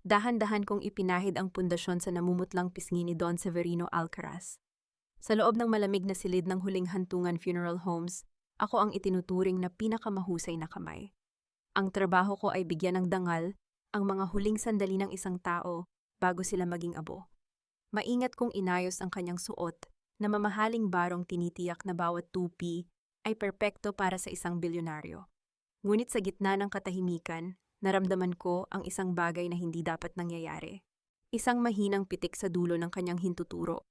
Dahan-dahan kong ipinahid ang pundasyon sa namumutlang pisngi ni Don Severino Alcaraz. Sa loob ng malamig na silid ng Huling Hantungan Funeral Homes, ako ang itinuturing na pinakamahusay na kamay. Ang trabaho ko ay bigyan ng dangal ang mga huling sandali ng isang tao bago sila maging abo. Maingat kong inayos ang kanyang suot na mamahaling barong tinitiyak na bawat tupi ay perpekto para sa isang bilyonaryo. Ngunit sa gitna ng katahimikan, naramdaman ko ang isang bagay na hindi dapat nangyayari. Isang mahinang pitik sa dulo ng kanyang hintuturo.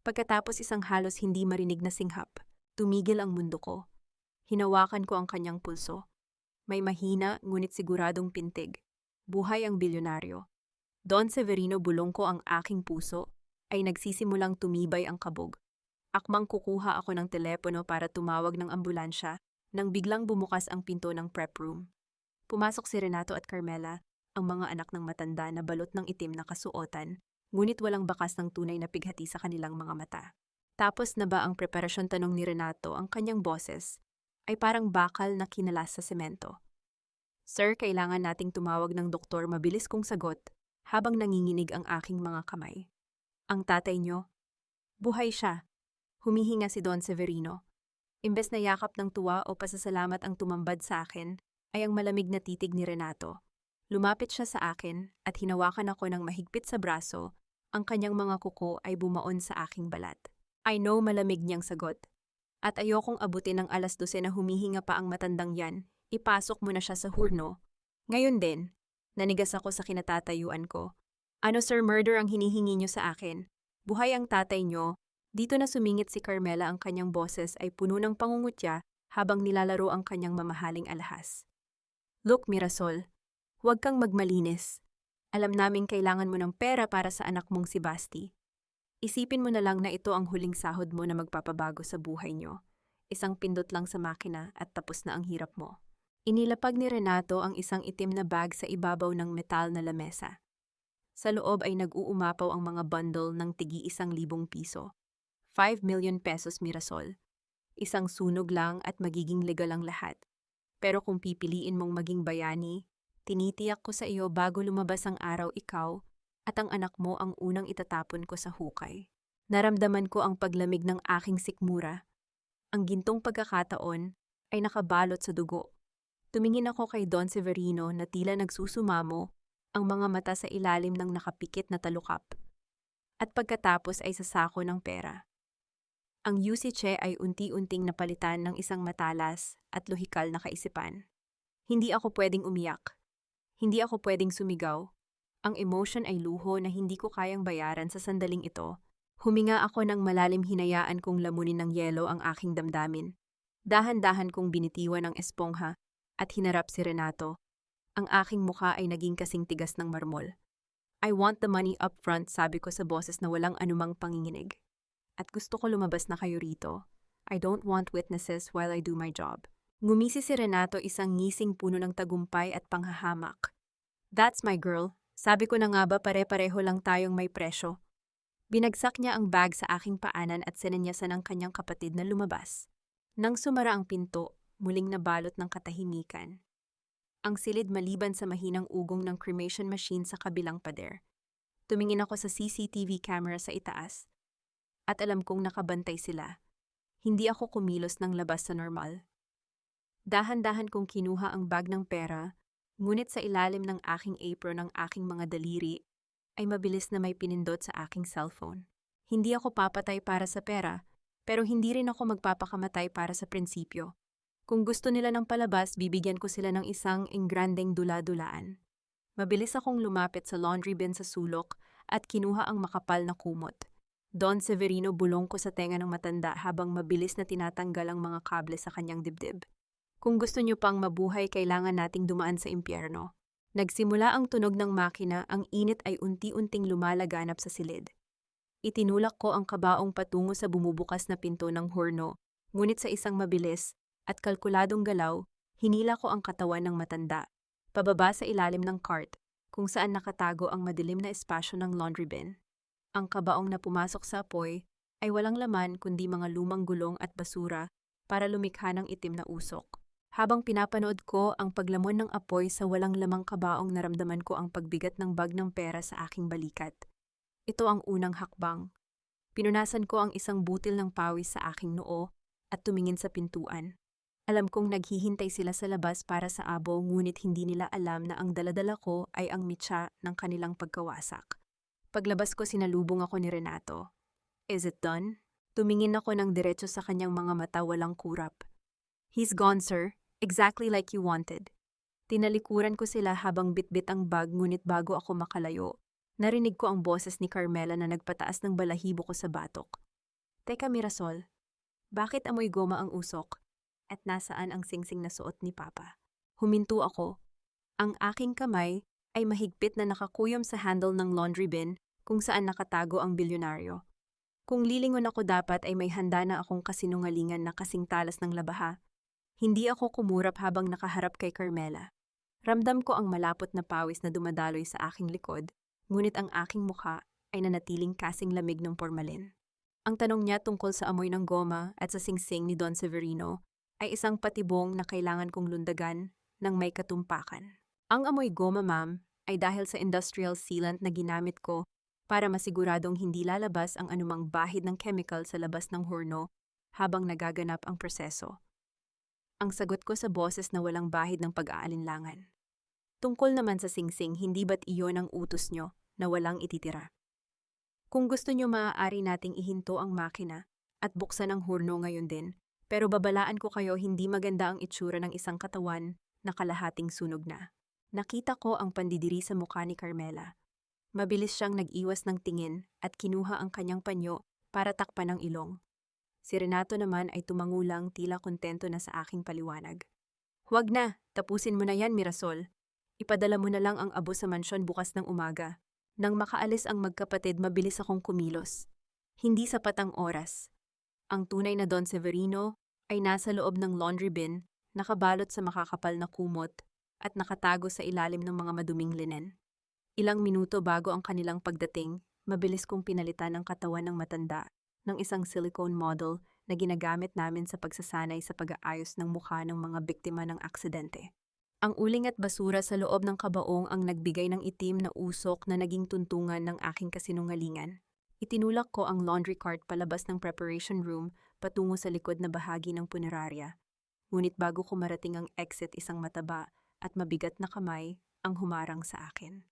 Pagkatapos isang halos hindi marinig na singhap, tumigil ang mundo ko. Hinawakan ko ang kanyang pulso. May mahina ngunit siguradong pintig. Buhay ang bilyonaryo. Don Severino, bulong ko ang aking puso, ay nagsisimulang tumibay ang kabog. Akmang kukuha ako ng telepono para tumawag ng ambulansya nang biglang bumukas ang pinto ng prep room. Pumasok si Renato at Carmela, ang mga anak ng matanda na balot ng itim na kasuotan, ngunit walang bakas ng tunay na pighati sa kanilang mga mata. Tapos na ba ang preparasyon, tanong ni Renato, ang kanyang boses ay parang bakal na kinalas sa semento. Sir, kailangan nating tumawag ng doktor, mabilis kong sagot habang nanginginig ang aking mga kamay. Ang tatay nyo? Buhay siya. Humihinga si Don Severino. Imbes na yakap ng tuwa o pasasalamat ang tumambad sa akin, ay ang malamig na titig ni Renato. Lumapit siya sa akin at hinawakan ako ng mahigpit sa braso, ang kanyang mga kuko ay bumaon sa aking balat. I know, malamig niyang sagot. At ayokong abutin ng 12:00 na humihinga pa ang matandang yan, ipasok mo na siya sa hurno. Ngayon din, nanigas ako sa kinatatayuan ko. Ano sir, murder ang hinihingi niyo sa akin? Buhay ang tatay niyo. Dito na sumingit si Carmela, ang kanyang boses ay puno ng pangungutya habang nilalaro ang kanyang mamahaling alahas. Look, Mirasol, huwag kang magmalinis. Alam naming kailangan mo ng pera para sa anak mong si Basti. Isipin mo na lang na ito ang huling sahod mo na magpapabago sa buhay niyo. Isang pindot lang sa makina at tapos na ang hirap mo. Inilapag ni Renato ang isang itim na bag sa ibabaw ng metal na lamesa. Sa loob ay nag-uumapaw ang mga bundle ng tig-1,000 piso. 5 million pesos, Mirasol. Isang sunog lang at magiging legal ang lahat. Pero kung pipiliin mong maging bayani, tinitiyak ko sa iyo bago lumabas ang araw, ikaw at ang anak mo ang unang itatapon ko sa hukay. Naramdaman ko ang paglamig ng aking sikmura. Ang gintong pagkakataon ay nakabalot sa dugo. Tumingin ako kay Don Severino na tila nagsusumamo, ang mga mata sa ilalim ng nakapikit na talukap. At pagkatapos ay sasako ng pera. Ang yusiche ay unti-unting napalitan ng isang matalas at lohikal na kaisipan. Hindi ako pwedeng umiyak. Hindi ako pwedeng sumigaw. Ang emotion ay luho na hindi ko kayang bayaran sa sandaling ito. Huminga ako ng malalim, hinayaan kong lamunin ng yelo ang aking damdamin. Dahan-dahan kong binitiwan ang espongha at hinarap si Renato. Ang aking mukha ay naging kasing tigas ng marmol. I want the money up front, sabi ko sa boses na walang anumang panginginig. At gusto ko lumabas na kayo rito. I don't want witnesses while I do my job. Ngumisi si Renato, isang ngising puno ng tagumpay at panghahamak. That's my girl. Sabi ko na nga ba, pare-pareho lang tayong may presyo. Binagsak niya ang bag sa aking paanan at sinenyasan ang kanyang kapatid na lumabas. Nang sumara ang pinto, muling nabalot ng katahimikan. Ang silid maliban sa mahinang ugong ng cremation machine sa kabilang pader. Tumingin ako sa CCTV camera sa itaas. At alam kong nakabantay sila. Hindi ako kumilos ng labas sa normal. Dahan-dahan kong kinuha ang bag ng pera, ngunit sa ilalim ng aking apron ng aking mga daliri, ay mabilis na may pinindot sa aking cellphone. Hindi ako papatay para sa pera, pero hindi rin ako magpapakamatay para sa prinsipyo. Kung gusto nila ng palabas, bibigyan ko sila ng isang engrandeng dula-dulaan. Mabilis akong lumapit sa laundry bin sa sulok at kinuha ang makapal na kumot. Don Severino, bulong ko sa tenga ng matanda habang mabilis na tinatanggal ang mga kable sa kanyang dibdib. Kung gusto niyo pang mabuhay, kailangan nating dumaan sa impyerno. Nagsimula ang tunog ng makina, ang init ay unti-unting lumalaganap sa silid. Itinulak ko ang kabaong patungo sa bumubukas na pinto ng hurno, ngunit sa isang mabilis at kalkuladong galaw, hinila ko ang katawan ng matanda, pababa sa ilalim ng cart, kung saan nakatago ang madilim na espasyo ng laundry bin. Ang kabaong na pumasok sa apoy ay walang laman kundi mga lumang gulong at basura para lumikha ng itim na usok. Habang pinapanood ko ang paglamon ng apoy sa walang lamang kabaong, naramdaman ko ang pagbigat ng bag ng pera sa aking balikat. Ito ang unang hakbang. Pinunasan ko ang isang butil ng pawis sa aking noo at tumingin sa pintuan. Alam kong naghihintay sila sa labas para sa abo, ngunit hindi nila alam na ang daladala ko ay ang mitya ng kanilang pagkawasak. Paglabas ko, sinalubong ako ni Renato. "Is it done?" Tumingin ako ng diretso sa kanyang mga mata, walang kurap. "He's gone, sir. Exactly like you wanted." Tinalikuran ko sila habang bitbit ang bag, ngunit bago ako makalayo, narinig ko ang boses ni Carmela na nagpataas ng balahibo ko sa batok. "Teka, Mirasol, bakit amoy goma ang usok? At nasaan ang singsing na suot ni Papa?" Huminto ako. Ang aking kamay ay mahigpit na nakakuyom sa handle ng laundry bin kung saan nakatago ang bilyonaryo. Kung lilingon ako, dapat ay may handa na akong kasinungalingan na kasing talas ng labaha. Hindi ako kumurap habang nakaharap kay Carmela. Ramdam ko ang malapot na pawis na dumadaloy sa aking likod, ngunit ang aking mukha ay nanatiling kasing lamig ng pormalin. Ang tanong niya tungkol sa amoy ng goma at sa singsing ni Don Severino ay isang patibong na kailangan kong lundagan ng may katumpakan. Ang amoy goma, ma'am, ay dahil sa industrial sealant na ginamit ko para masiguradong hindi lalabas ang anumang bahid ng chemical sa labas ng horno habang nagaganap ang proseso. Ang sagot ko sa boses na walang bahid ng pag-aalinlangan. Tungkol naman sa singsing, hindi ba't iyon ang utos nyo na walang ititira? Kung gusto nyo, maaari nating ihinto ang makina at buksan ang horno ngayon din, pero babalaan ko kayo, hindi maganda ang itsura ng isang katawan na kalahating sunog na. Nakita ko ang pandidiri sa mukha ni Carmela. Mabilis siyang nag-iwas ng tingin at kinuha ang kanyang panyo para takpan ang ilong. Si Renato naman ay tumangulang, tila kontento na sa aking paliwanag. "Huwag na, tapusin mo na yan, Mirasol. Ipadala mo na lang ang abo sa mansyon bukas ng umaga." Nang makaalis ang magkapatid, mabilis akong kumilos. Hindi sapat ang oras. Ang tunay na Don Severino ay nasa loob ng laundry bin, nakabalot sa makakapal na kumot at nakatago sa ilalim ng mga maduming linen. Ilang minuto bago ang kanilang pagdating, mabilis kong pinalitan ang katawan ng matanda ng isang silicone model na ginagamit namin sa pagsasanay sa pag-aayos ng mukha ng mga biktima ng aksidente. Ang uling at basura sa loob ng kabaong ang nagbigay ng itim na usok na naging tuntungan ng aking kasinungalingan. Itinulak ko ang laundry cart palabas ng preparation room patungo sa likod na bahagi ng punerarya. Ngunit bago ko marating ang exit, isang mataba at mabigat na kamay ang humarang sa akin.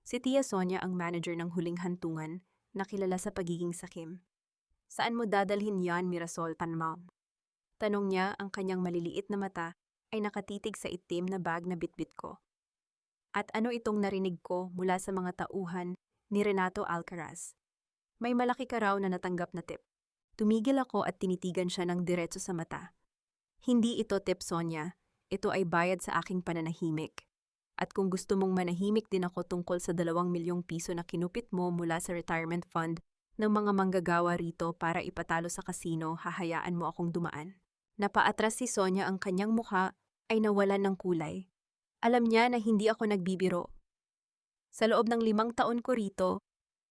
Si Tia Sonia, ang manager ng Huling Hantungan, na kilala sa pagiging sakim. "Saan mo dadalhin yan, Mirasol, Ma'am?" Tanong niya, ang kanyang maliliit na mata ay nakatitig sa itim na bag na bitbit ko. At ano itong narinig ko mula sa mga tauhan ni Renato Alcaraz? May malaki ka raw na natanggap na tip. Tumigil ako at tinitigan siya ng diretso sa mata. "Hindi ito tip, Sonia. Ito ay bayad sa aking pananahimik. At kung gusto mong manahimik din ako tungkol sa 2 milyong piso na kinupit mo mula sa retirement fund ng mga manggagawa rito para ipatalo sa kasino, hahayaan mo akong dumaan." Napaatras si Sonia, ang kanyang mukha ay nawalan ng kulay. Alam niya na hindi ako nagbibiro. Sa loob ng 5 taon ko rito,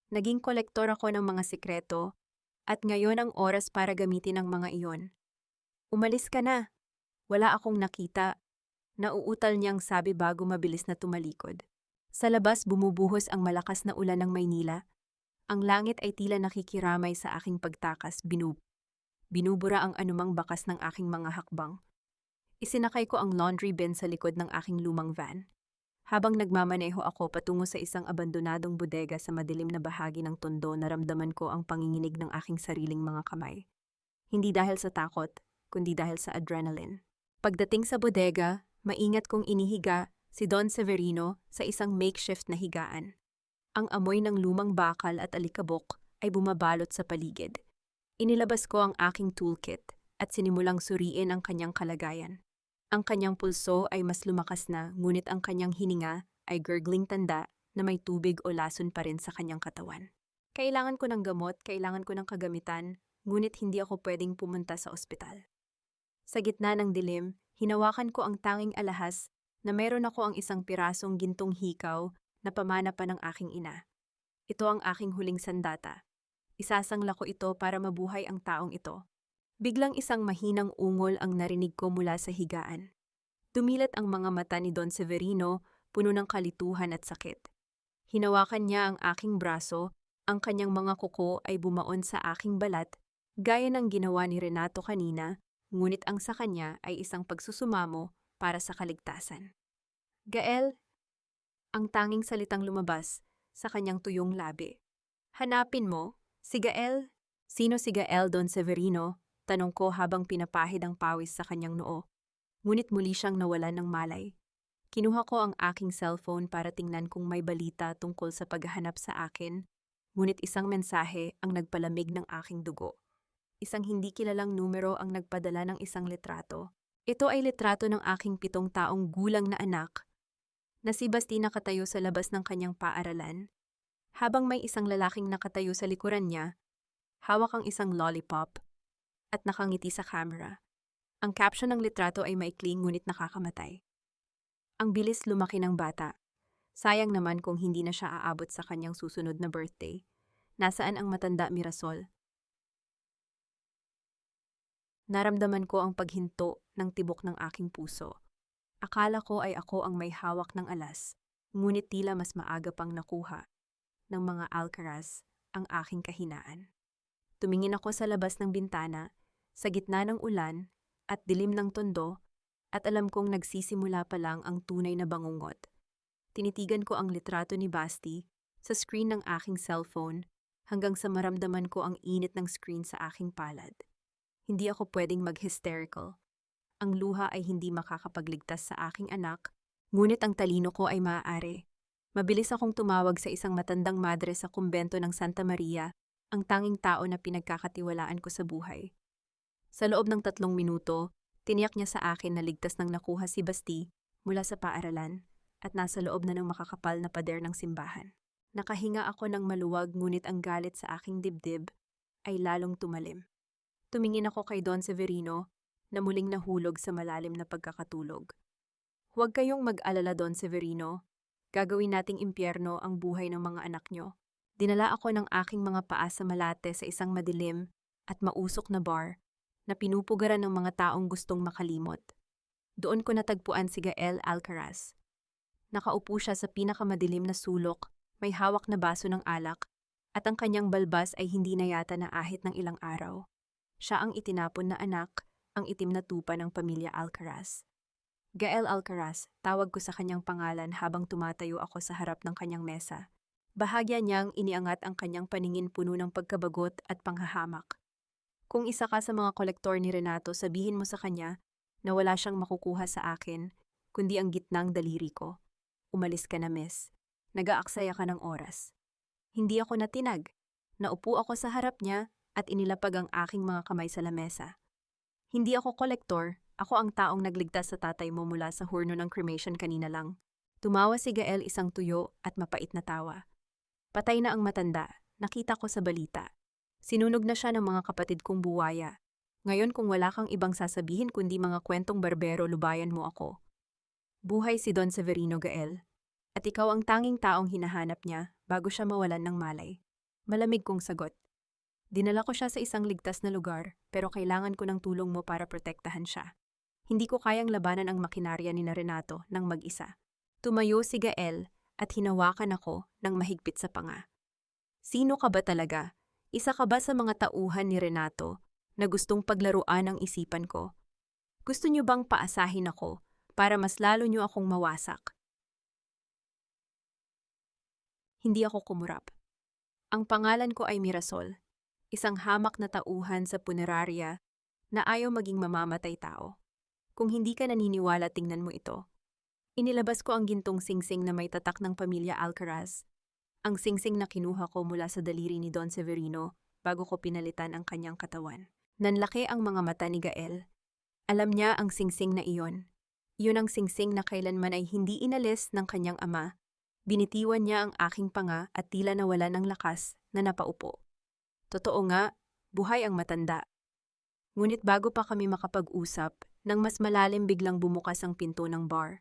naging kolektor ako ng mga sikreto at ngayon ang oras para gamitin ang mga iyon. "Umalis ka na. Wala akong nakita." Nauutal niyang sabi bago mabilis na tumalikod. Sa labas, bumubuhos ang malakas na ulan ng Maynila. Ang langit ay tila nakikiramay sa aking pagtakas, binubura ang anumang bakas ng aking mga hakbang. Isinakay ko ang laundry bin sa likod ng aking lumang van. Habang nagmamaneho ako patungo sa isang abandonadong bodega sa madilim na bahagi ng Tondo, naramdaman ko ang panginginig ng aking sariling mga kamay. Hindi dahil sa takot, kundi dahil sa adrenaline. Pagdating sa bodega, maingat kong inihiga si Don Severino sa isang makeshift na higaan. Ang amoy ng lumang bakal at alikabok ay bumabalot sa paligid. Inilabas ko ang aking toolkit at sinimulang suriin ang kanyang kalagayan. Ang kanyang pulso ay mas lumakas na, ngunit ang kanyang hininga ay gurgling tanda na may tubig o lason pa rin sa kanyang katawan. Kailangan ko ng gamot, kailangan ko ng kagamitan, ngunit hindi ako pwedeng pumunta sa ospital. Sa gitna ng dilim, hinawakan ko ang tanging alahas na meron ako ang isang pirasong gintong hikaw na pamana pa ng aking ina. Ito ang aking huling sandata. Isasangla ko ito para mabuhay ang taong ito. Biglang isang mahinang ungol ang narinig ko mula sa higaan. Dumilat ang mga mata ni Don Severino, puno ng kalituhan at sakit. Hinawakan niya ang aking braso, ang kanyang mga kuko ay bumaon sa aking balat, gaya ng ginawa ni Renato kanina, ngunit ang sa kanya ay isang pagsusumamo para sa kaligtasan. Gael, ang tanging salitang lumabas sa kanyang tuyong labi. Hanapin mo, si Gael? Sino si Gael Don Severino? Tanong ko habang pinapahid ang pawis sa kanyang noo. Ngunit muli siyang nawalan ng malay. Kinuha ko ang aking cellphone para tingnan kung may balita tungkol sa paghahanap sa akin, ngunit isang mensahe ang nagpalamig ng aking dugo. Isang hindi kilalang numero ang nagpadala ng isang litrato. Ito ay litrato ng aking 7 taong gulang na anak, na si Basti nakatayo sa labas ng kanyang paaralan, habang may isang lalaking nakatayo sa likuran niya, hawak ang isang lollipop, at nakangiti sa camera. Ang caption ng litrato ay maikling ngunit nakakamatay. Ang bilis lumaki ng bata. Sayang naman kung hindi na siya aabot sa kanyang susunod na birthday. Nasaan ang matanda Mirasol? Naramdaman ko ang paghinto ng tibok ng aking puso. Akala ko ay ako ang may hawak ng alas, ngunit tila mas maaga pang nakuha ng mga Alcaraz ang aking kahinaan. Tumingin ako sa labas ng bintana, sa gitna ng ulan at dilim ng tondo, at alam kong nagsisimula pa lang ang tunay na bangungot. Tinitigan ko ang litrato ni Basti sa screen ng aking cellphone hanggang sa maramdaman ko ang init ng screen sa aking palad. Hindi ako pwedeng mag-hysterical. Ang luha ay hindi makakapagligtas sa aking anak, ngunit ang talino ko ay maaari. Mabilis akong tumawag sa isang matandang madre sa kumbento ng Santa Maria, ang tanging tao na pinagkakatiwalaan ko sa buhay. Sa loob ng 3 minuto, tiniyak niya sa akin na ligtas nang nakuha si Basti mula sa paaralan at nasa loob na ng makakapal na pader ng simbahan. Nakahinga ako ng maluwag ngunit ang galit sa aking dibdib ay lalong tumalim. Tumingin ako kay Don Severino na muling nahulog sa malalim na pagkakatulog. Huwag kayong mag-alala, Don Severino. Gagawin nating impyerno ang buhay ng mga anak nyo. Dinala ako ng aking mga paa sa Malate sa isang madilim at mausok na bar na pinupugaran ng mga taong gustong makalimot. Doon ko natagpuan si Gael Alcaraz. Nakaupo siya sa pinakamadilim na sulok, may hawak na baso ng alak, at ang kanyang balbas ay hindi na yata naahit ng ilang araw. Siya ang itinapon na anak, ang itim na tupa ng pamilya Alcaraz. Gael Alcaraz, tawag ko sa kanyang pangalan habang tumatayo ako sa harap ng kanyang mesa. Bahagya niyang iniangat ang kanyang paningin puno ng pagkabagot at panghahamak. Kung isa ka sa mga kolektor ni Renato, sabihin mo sa kanya na wala siyang makukuha sa akin, kundi ang gitnang daliri ko. Umalis ka na, miss. Nag-aaksaya ka ng oras. Hindi ako natinag. Naupo ako sa harap niya at inilapag ang aking mga kamay sa lamesa. Hindi ako kolektor, ako ang taong nagligtas sa tatay mo mula sa hurno ng cremation kanina lang. Tumawa si Gael, isang tuyo at mapait na tawa. Patay na ang matanda, nakita ko sa balita. Sinunog na siya ng mga kapatid kong buwaya. Ngayon kung wala kang ibang sasabihin kundi mga kwentong barbero, lubayan mo ako. Buhay si Don Severino, Gael. At ikaw ang tanging taong hinahanap niya bago siya mawalan ng malay. Malamig kong sagot. Dinala ko siya sa isang ligtas na lugar, pero kailangan ko ng tulong mo para protektahan siya. Hindi ko kayang labanan ang makinarya ni Renato ng mag-isa. Tumayo si Gael at hinawakan ako ng mahigpit sa panga. Sino ka ba talaga? Isa ka ba sa mga tauhan ni Renato na gustong paglaruan ang isipan ko? Gusto niyo bang paasahin ako para mas lalo niyo akong mawasak? Hindi ako kumurap. Ang pangalan ko ay Mirasol, isang hamak na tauhan sa punerarya na ayaw maging mamamatay tao. Kung hindi ka naniniwala, tingnan mo ito. Inilabas ko ang gintong singsing na may tatak ng pamilya Alcaraz. Ang singsing na kinuha ko mula sa daliri ni Don Severino bago ko pinalitan ang kanyang katawan. Nanlaki ang mga mata ni Gael. Alam niya ang singsing na iyon. Iyon ang singsing na kailanman ay hindi inalis ng kanyang ama. Binitiwan niya ang aking panga at tila nawala ng lakas na napaupo. Totoo nga, buhay ang matanda. Ngunit bago pa kami makapag-usap, nang mas malalim biglang bumukas ang pinto ng bar.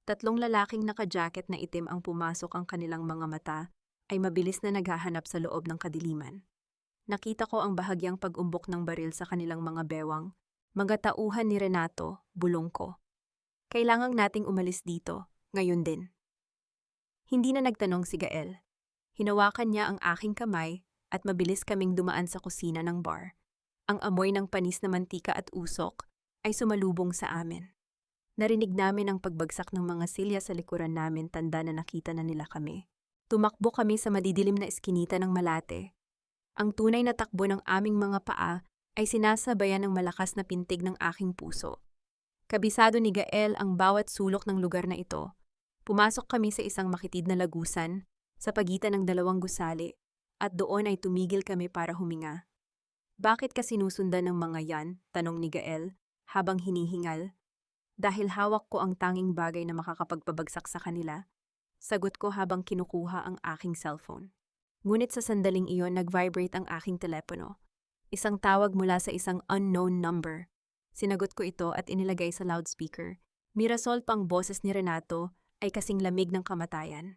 3 lalaking naka-jacket na itim ang pumasok, ang kanilang mga mata ay mabilis na naghahanap sa loob ng kadiliman. Nakita ko ang bahagyang pag-umbok ng baril sa kanilang mga bewang. Mga tauhan ni Renato, bulong ko. Kailangang nating umalis dito, ngayon din. Hindi na nagtanong si Gael. Hinawakan niya ang aking kamay at mabilis kaming dumaan sa kusina ng bar. Ang amoy ng panis na mantika at usok ay sumalubong sa amin. Narinig namin ang pagbagsak ng mga silya sa likuran namin, tanda na nakita na nila kami. Tumakbo kami sa madidilim na eskinita ng Malate. Ang tunay na takbo ng aming mga paa ay sinasabayan ng malakas na pintig ng aking puso. Kabisado ni Gael ang bawat sulok ng lugar na ito. Pumasok kami sa isang makitid na lagusan sa pagitan ng dalawang gusali at doon ay tumigil kami para huminga. Bakit ka sinusundan ng mga yan? Tanong ni Gael habang hinihingal. Dahil hawak ko ang tanging bagay na makakapagpabagsak sa kanila, sagot ko habang kinukuha ang aking cellphone. Ngunit sa sandaling iyon nag-vibrate ang aking telepono. Isang tawag mula sa isang unknown number. Sinagot ko ito at inilagay sa loudspeaker. Mirasol, pang boses ni Renato ay kasing lamig ng kamatayan.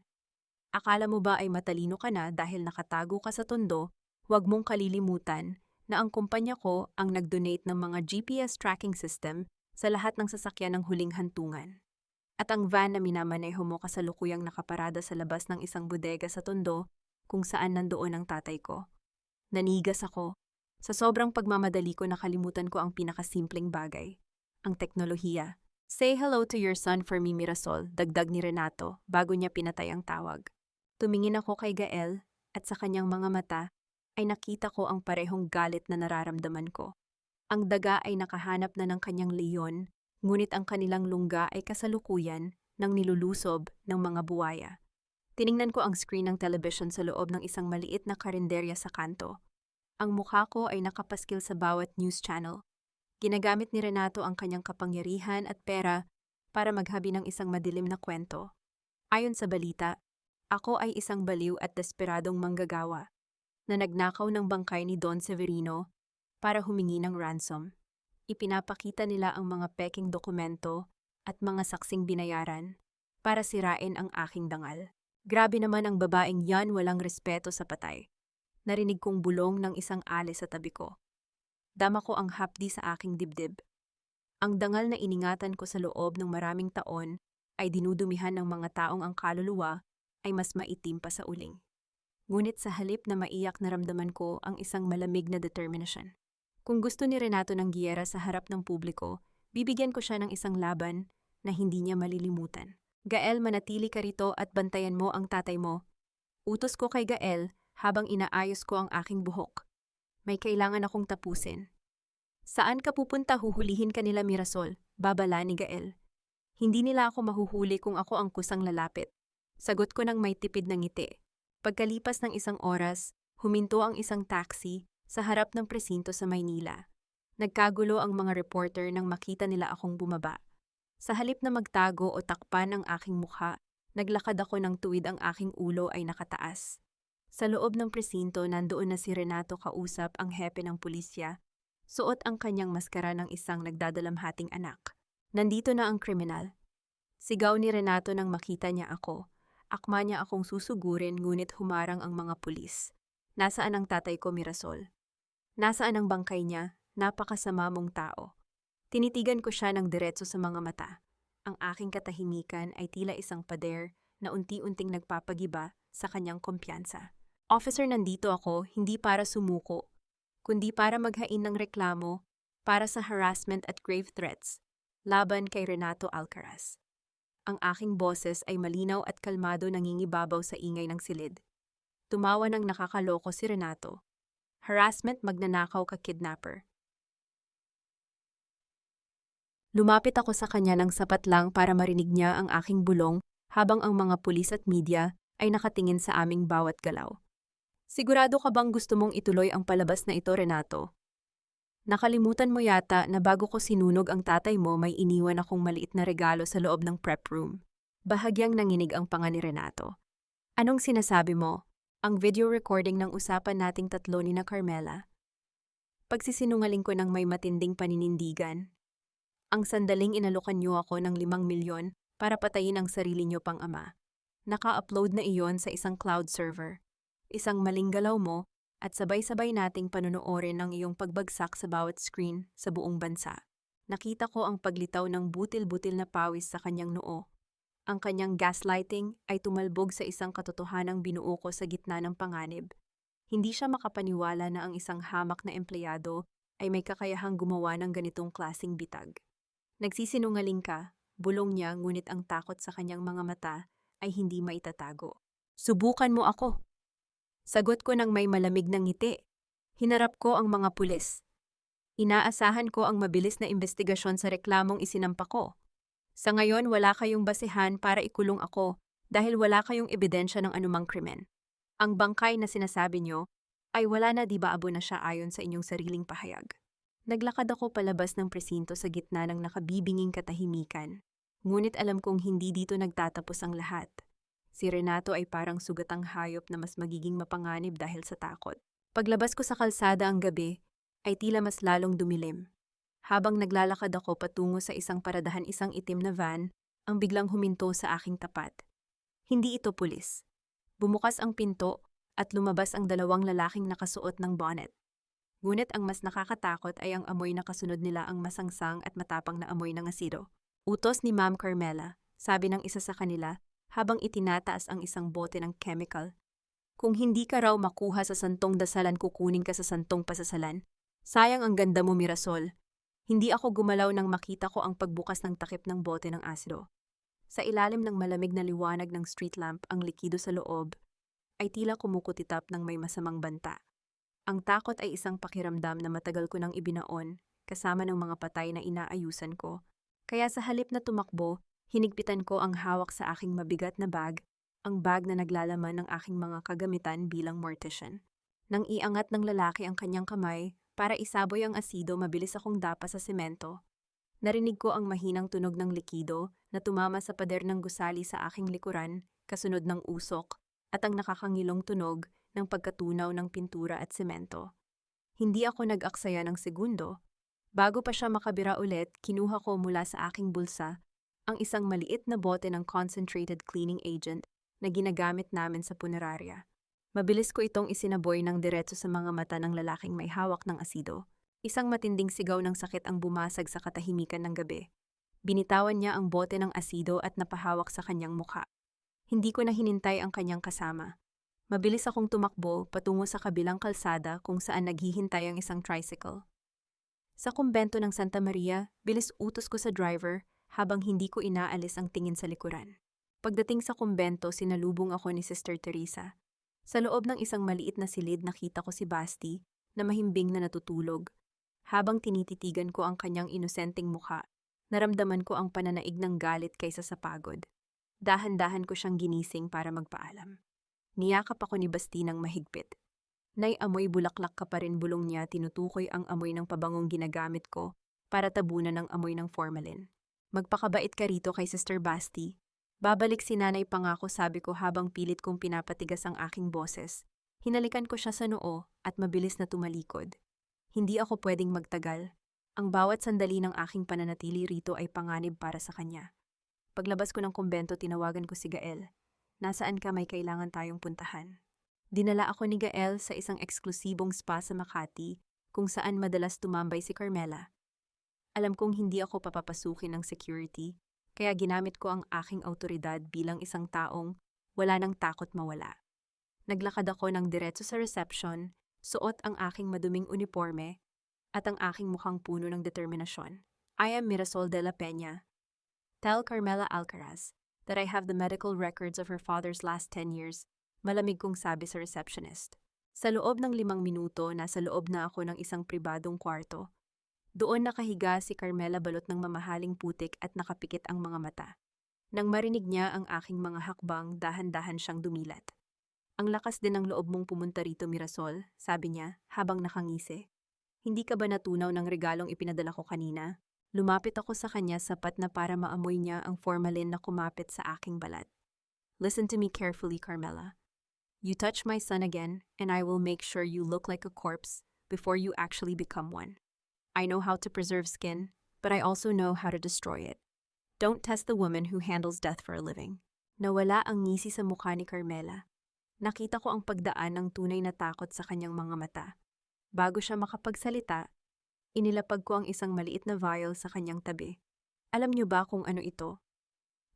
Akala mo ba ay matalino ka na dahil nakatago ka sa tondo? Huwag mong kalilimutan na ang kumpanya ko ang nag-donate ng mga GPS tracking system sa lahat ng sasakyan ng huling hantungan. At ang van na minamaneho mo kasalukuyang nakaparada sa labas ng isang bodega sa tondo kung saan nandoon ang tatay ko. Nanigas ako. Sa sobrang pagmamadali ko nakalimutan ko ang pinakasimpleng bagay, ang teknolohiya. Say hello to your son for me, Mirasol, dagdag ni Renato bago niya pinatay ang tawag. Tumingin ako kay Gael at sa kanyang mga mata ay nakita ko ang parehong galit na nararamdaman ko. Ang daga ay nakahanap na ng kanyang leyon, ngunit ang kanilang lungga ay kasalukuyan ng nilulusob ng mga buwaya. Tiningnan ko ang screen ng television sa loob ng isang maliit na karinderya sa kanto. Ang mukha ko ay nakapaskil sa bawat news channel. Ginagamit ni Renato ang kanyang kapangyarihan at pera para maghabi ng isang madilim na kwento. Ayon sa balita, ako ay isang baliw at desperadong manggagawa na nagnakaw ng bangkay ni Don Severino para humingi ng ransom. Ipinapakita nila ang mga peking dokumento at mga saksing binayaran para sirain ang aking dangal. Grabe naman ang babaeng yan, walang respeto sa patay. Narinig kong bulong ng isang ale sa tabi ko. Dama ko ang hapdi sa aking dibdib. Ang dangal na iningatan ko sa loob ng maraming taon ay dinudumihan ng mga taong ang kaluluwa ay mas maitim pa sa uling. Ngunit sa halip na maiyak, naramdaman ko ang isang malamig na determinasyon. Kung gusto ni Renato ng giyera sa harap ng publiko, bibigyan ko siya ng isang laban na hindi niya malilimutan. Gael, manatili ka rito at bantayan mo ang tatay mo. Utos ko kay Gael habang inaayos ko ang aking buhok. May kailangan akong tapusin. Saan ka pupunta? Huhulihin ka nila, Mirasol, babala ni Gael. Hindi nila ako mahuhuli kung ako ang kusang lalapit. Sagot ko ng may tipid ng ngiti. Pagkalipas ng isang oras, huminto ang isang taxi sa harap ng presinto sa Maynila. Nagkagulo ang mga reporter nang makita nila akong bumaba. Sa halip na magtago o takpan ang aking mukha, naglakad ako ng tuwid, ang aking ulo ay nakataas. Sa loob ng presinto, nandoon na si Renato kausap ang hepe ng pulisya. Suot ang kanyang maskara ng isang nagdadalamhating anak. Nandito na ang kriminal. Sigaw ni Renato nang makita niya ako. Akma niya akong susugurin, ngunit humarang ang mga pulis. Nasaan ang tatay ko, Mirasol? Nasaan ang bangkay niya? Napakasama mong tao. Tinitigan ko siya ng diretso sa mga mata. Ang aking katahimikan ay tila isang pader na unti-unting nagpapagiba sa kanyang kumpiyansa. Officer, nandito ako hindi para sumuko, kundi para maghain ng reklamo para sa harassment at grave threats laban kay Renato Alcaraz. Ang aking boses ay malinaw at kalmado, nangingibabaw sa ingay ng silid. Tumawa ng nakakaloko si Renato. Harassment, magnanakaw ka, kidnapper. Lumapit ako sa kanya ng sapat lang para marinig niya ang aking bulong habang ang mga pulis at media ay nakatingin sa aming bawat galaw. Sigurado ka bang gusto mong ituloy ang palabas na ito, Renato? Nakalimutan mo yata na bago ko sinunog ang tatay mo, may iniwan akong maliit na regalo sa loob ng prep room. Bahagyang nanginig ang panga ni Renato. Anong sinasabi mo? Ang video recording ng usapan nating tatlo ni na Carmela. Pagsisinungaling ko ng may matinding paninindigan. Ang sandaling inalukan niyo ako ng 5 milyon para patayin ang sarili niyo pang ama. Naka-upload na iyon sa isang cloud server. Isang maling galaw mo at sabay-sabay nating panonoorin ang iyong pagbagsak sa bawat screen sa buong bansa. Nakita ko ang paglitaw ng butil-butil na pawis sa kanyang noo. Ang kanyang gaslighting ay tumalbog sa isang katotohanang binuo ko sa gitna ng panganib. Hindi siya makapaniwala na ang isang hamak na empleyado ay may kakayahang gumawa ng ganitong klasing bitag. Nagsisinungaling ka, bulong niya, ngunit ang takot sa kanyang mga mata ay hindi maitatago. Subukan mo ako. Sagot ko ng may malamig na ngiti. Hinarap ko ang mga pulis. Inaasahan ko ang mabilis na investigasyon sa reklamong isinampa ko. Sa ngayon, wala kayong basehan para ikulong ako dahil wala kayong ebidensya ng anumang krimen. Ang bangkay na sinasabi nyo ay wala na, di ba abo na siya ayon sa inyong sariling pahayag. Naglakad ako palabas ng presinto sa gitna ng nakabibinging katahimikan. Ngunit alam kong hindi dito nagtatapos ang lahat. Si Renato ay parang sugatang hayop na mas magiging mapanganib dahil sa takot. Paglabas ko sa kalsada ang gabi, ay tila mas lalong dumilim. Habang naglalakad ako patungo sa isang paradahan, isang itim na van ang biglang huminto sa aking tapat. Hindi ito pulis. Bumukas ang pinto at lumabas ang dalawang lalaking nakasuot ng bonnet. Ngunit ang mas nakakatakot ay ang amoy na kasunod nila, ang masangsang at matapang na amoy ng asido. Utos ni Ma'am Carmela, sabi ng isa sa kanila habang itinataas ang isang bote ng chemical. Kung hindi ka raw makuha sa santong dasalan, kukunin ka sa santong pasasalan. Sayang ang ganda mo, Mirasol. Hindi ako gumalaw nang makita ko ang pagbukas ng takip ng bote ng asido. Sa ilalim ng malamig na liwanag ng street lamp, ang likido sa loob ay tila kumukutitap ng may masamang banta. Ang takot ay isang pakiramdam na matagal ko nang ibinaon, kasama ng mga patay na inaayusan ko. Kaya sa halip na tumakbo, hinigpitan ko ang hawak sa aking mabigat na bag, ang bag na naglalaman ng aking mga kagamitan bilang mortician. Nang iangat ng lalaki ang kanyang kamay para isaboy ang asido, mabilis akong dapa sa semento. Narinig ko ang mahinang tunog ng likido na tumama sa pader ng gusali sa aking likuran, kasunod ng usok, at ang nakakangilong tunog ng pagkatunaw ng pintura at semento. Hindi ako nag-aksaya ng segundo. Bago pa siya makabira ulit, kinuha ko mula sa aking bulsa ang isang maliit na bote ng concentrated cleaning agent na ginagamit namin sa punerarya. Mabilis ko itong isinaboy ng diretso sa mga mata ng lalaking may hawak ng asido. Isang matinding sigaw ng sakit ang bumasag sa katahimikan ng gabi. Binitawan niya ang bote ng asido at napahawak sa kanyang mukha. Hindi ko na hinintay ang kanyang kasama. Mabilis akong tumakbo patungo sa kabilang kalsada kung saan naghihintay ang isang tricycle. Sa kumbento ng Santa Maria, bilis utos ko sa driver habang hindi ko inaalis ang tingin sa likuran. Pagdating sa kumbento, sinalubong ako ni Sister Teresa. Sa loob ng isang maliit na silid, nakita ko si Basti na mahimbing na natutulog. Habang tinititigan ko ang kanyang inosenteng mukha, naramdaman ko ang pananaig ng galit kaysa sa pagod. Dahan-dahan ko siyang ginising para magpaalam. Niyakap ako ni Basti ng mahigpit. Nay, amoy bulaklak ka pa rin, bulong niya. Tinutukoy ang amoy ng pabangong ginagamit ko para tabunan ng amoy ng formalin. Magpakabait ka rito kay Sister Basti. Babalik si nanay, pangako, sabi ko habang pilit kong pinapatigas ang aking boses. Hinalikan ko siya sa noo at mabilis na tumalikod. Hindi ako pwedeng magtagal. Ang bawat sandali ng aking pananatili rito ay panganib para sa kanya. Paglabas ko ng kumbento, tinawagan ko si Gael. Nasaan ka? May kailangan tayong puntahan. Dinala ako ni Gael sa isang eksklusibong spa sa Makati kung saan madalas tumambay si Carmela. Alam kong hindi ako papapasukin ng security, kaya ginamit ko ang aking autoridad bilang isang taong wala nang takot mawala. Naglakad ako ng diretso sa reception, suot ang aking maduming uniforme at ang aking mukhang puno ng determinasyon. I am Mirasol de la Peña. Tell Carmela Alcaraz that I have the medical records of her father's last 10 years, malamig kong sabi sa receptionist. Sa loob ng 5 minuto, nasa loob na ako ng isang pribadong kwarto. Doon nakahiga si Carmela, balot ng mamahaling putik at nakapikit ang mga mata. Nang marinig niya ang aking mga hakbang, dahan-dahan siyang dumilat. Ang lakas din ng loob mong pumunta rito, Mirasol, sabi niya habang nakangisi. Hindi ka ba natunaw ng regalong ipinadala ko kanina? Lumapit ako sa kanya sapat na para maamoy niya ang formalin na kumapit sa aking balat. Listen to me carefully, Carmela. You touch my son again, and I will make sure you look like a corpse before you actually become one. I know how to preserve skin, but I also know how to destroy it. Don't test the woman who handles death for a living. Nawala ang ngisi sa mukha ni Carmela. Nakita ko ang pagdaan ng tunay na takot sa kanyang mga mata. Bago siya makapagsalita, inilapag ko ang isang maliit na vial sa kanyang tabi. Alam niyo ba kung ano ito?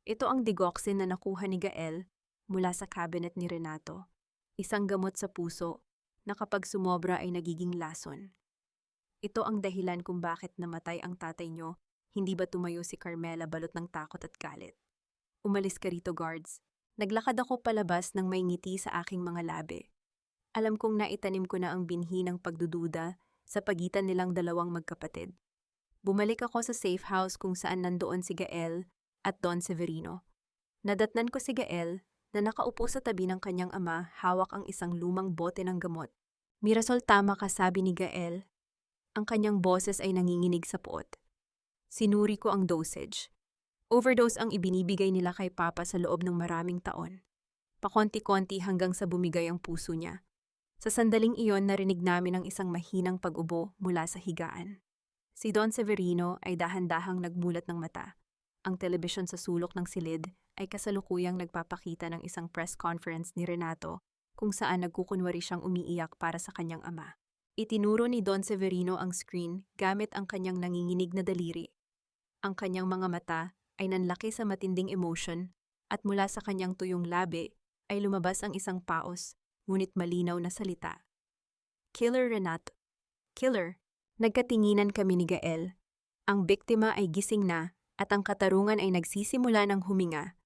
Ito ang digoxin na nakuha ni Gael mula sa cabinet ni Renato. Isang gamot sa puso na kapag sumobra ay nagiging lason. Ito ang dahilan kung bakit namatay ang tatay niyo, hindi ba tumayo si Carmela balot ng takot at galit. Umalis ka rito, guards. Naglakad ako palabas ng may ngiti sa aking mga labi. Alam kong naitanim ko na ang binhi ng pagdududa sa pagitan nilang dalawang magkapatid. Bumalik ako sa safe house kung saan nandoon si Gael at Don Severino. Nadatnan ko si Gael na nakaupo sa tabi ng kanyang ama, hawak ang isang lumang bote ng gamot. Mirasol, tama ka, sabi ni Gael. Ang kanyang boses ay nanginginig sa puot. Sinuri ko ang dosage. Overdose ang ibinibigay nila kay Papa sa loob ng maraming taon. Pakonti-konti hanggang sa bumigay ang puso niya. Sa sandaling iyon, narinig namin ang isang mahinang pag-ubo mula sa higaan. Si Don Severino ay dahan-dahang nagmulat ng mata. Ang telebisyon sa sulok ng silid ay kasalukuyang nagpapakita ng isang press conference ni Renato kung saan nagkukunwari siyang umiiyak para sa kanyang ama. Itinuro ni Don Severino ang screen gamit ang kanyang nanginginig na daliri. Ang kanyang mga mata ay nanlaki sa matinding emotion at mula sa kanyang tuyong labi ay lumabas ang isang paos, ngunit malinaw na salita. Killer, Renato. Killer. Nagkatinginan kami ni Gael. Ang biktima ay gising na at ang katarungan ay nagsisimula ng huminga.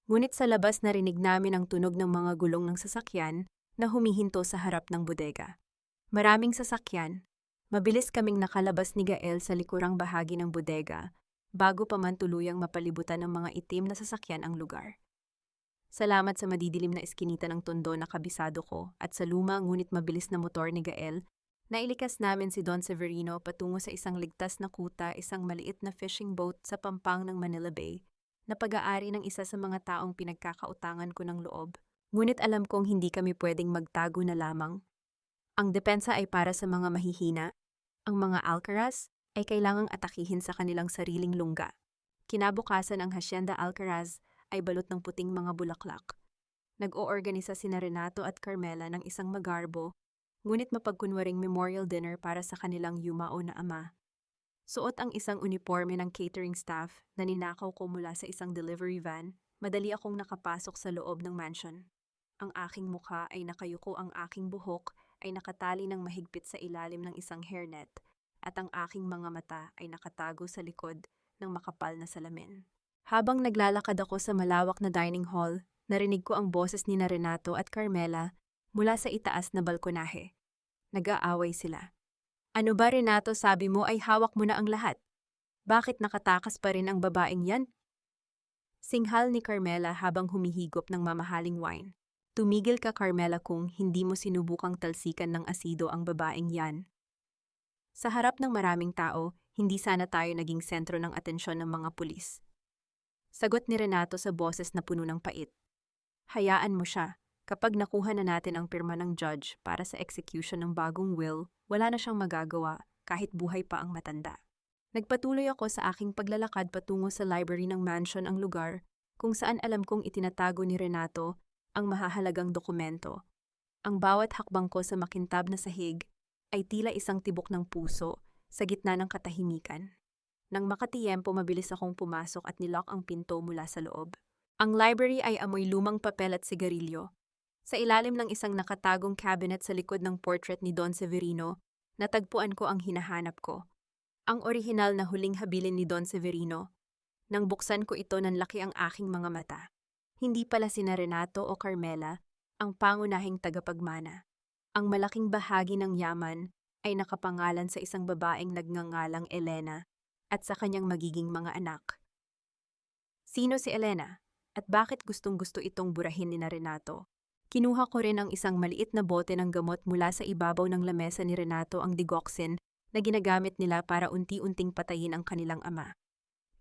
Ngunit sa labas narinig namin ang tunog ng mga gulong ng sasakyan na humihinto sa harap ng bodega. Maraming sasakyan. Mabilis kaming nakalabas ni Gael sa likurang bahagi ng bodega bago pa man tuluyang mapalibutan ng mga itim na sasakyan ang lugar. Salamat sa madidilim na eskinita ng tondo na kabisado ko at sa luma ngunit mabilis na motor ni Gael, nailikas namin si Don Severino patungo sa isang ligtas na kuta, isang maliit na fishing boat sa pampang ng Manila Bay, na pag-aari ng isa sa mga taong pinagkakautangan ko ng loob. Ngunit alam kong hindi kami pwedeng magtago na lamang. Ang depensa ay para sa mga mahihina. Ang mga Alcaraz ay kailangang atakihin sa kanilang sariling lungga. Kinabukasan ang Hacienda Alcaraz ay balot ng puting mga bulaklak. Nag-oorganisa sina Renato at Carmela ng isang magarbo, ngunit mapagkunwaring memorial dinner para sa kanilang yumao na ama. Suot ang isang uniforme ng catering staff na ninakaw ko mula sa isang delivery van, madali akong nakapasok sa loob ng mansion. Ang aking mukha ay nakayuko, ang aking buhok ay nakatali ng mahigpit sa ilalim ng isang hairnet, at ang aking mga mata ay nakatago sa likod ng makapal na salamin. Habang naglalakad ako sa malawak na dining hall, narinig ko ang boses ni Renato at Carmela mula sa itaas na balkonahe. Nag-aaway sila. Ano ba, Renato, sabi mo ay hawak mo na ang lahat? Bakit nakatakas pa rin ang babaeng yan? Singhal ni Carmela habang humihigop ng mamahaling wine. Tumigil ka, Carmela, kung hindi mo sinubukang talsikan ng asido ang babaeng yan. Sa harap ng maraming tao, hindi sana tayo naging sentro ng atensyon ng mga pulis. Sagot ni Renato sa boses na puno ng pait. Hayaan mo siya. Kapag nakuha na natin ang pirma ng judge para sa execution ng bagong will, wala na siyang magagawa kahit buhay pa ang matanda. Nagpatuloy ako sa aking paglalakad patungo sa library ng mansion, ang lugar kung saan alam kong itinatago ni Renato ang mahahalagang dokumento. Ang bawat hakbang ko sa makintab na sahig ay tila isang tibok ng puso sa gitna ng katahimikan. Nang makatiyempo, mabilis akong pumasok at nilock ang pinto mula sa loob. Ang library ay amoy lumang papel at sigarilyo. Sa ilalim ng isang nakatagong cabinet sa likod ng portrait ni Don Severino, natagpuan ko ang hinahanap ko. Ang orihinal na huling habilin ni Don Severino. Nang buksan ko ito, nanlaki ang aking mga mata. Hindi pala sina Renato o Carmela ang pangunahing tagapagmana. Ang malaking bahagi ng yaman ay nakapangalan sa isang babaeng nagngangalang Elena at sa kanyang magiging mga anak. Sino si Elena? At bakit gustong-gusto itong burahin ni Renato? Kinuha ko rin ang isang maliit na bote ng gamot mula sa ibabaw ng lamesa ni Renato, ang digoxin na ginagamit nila para unti-unting patayin ang kanilang ama.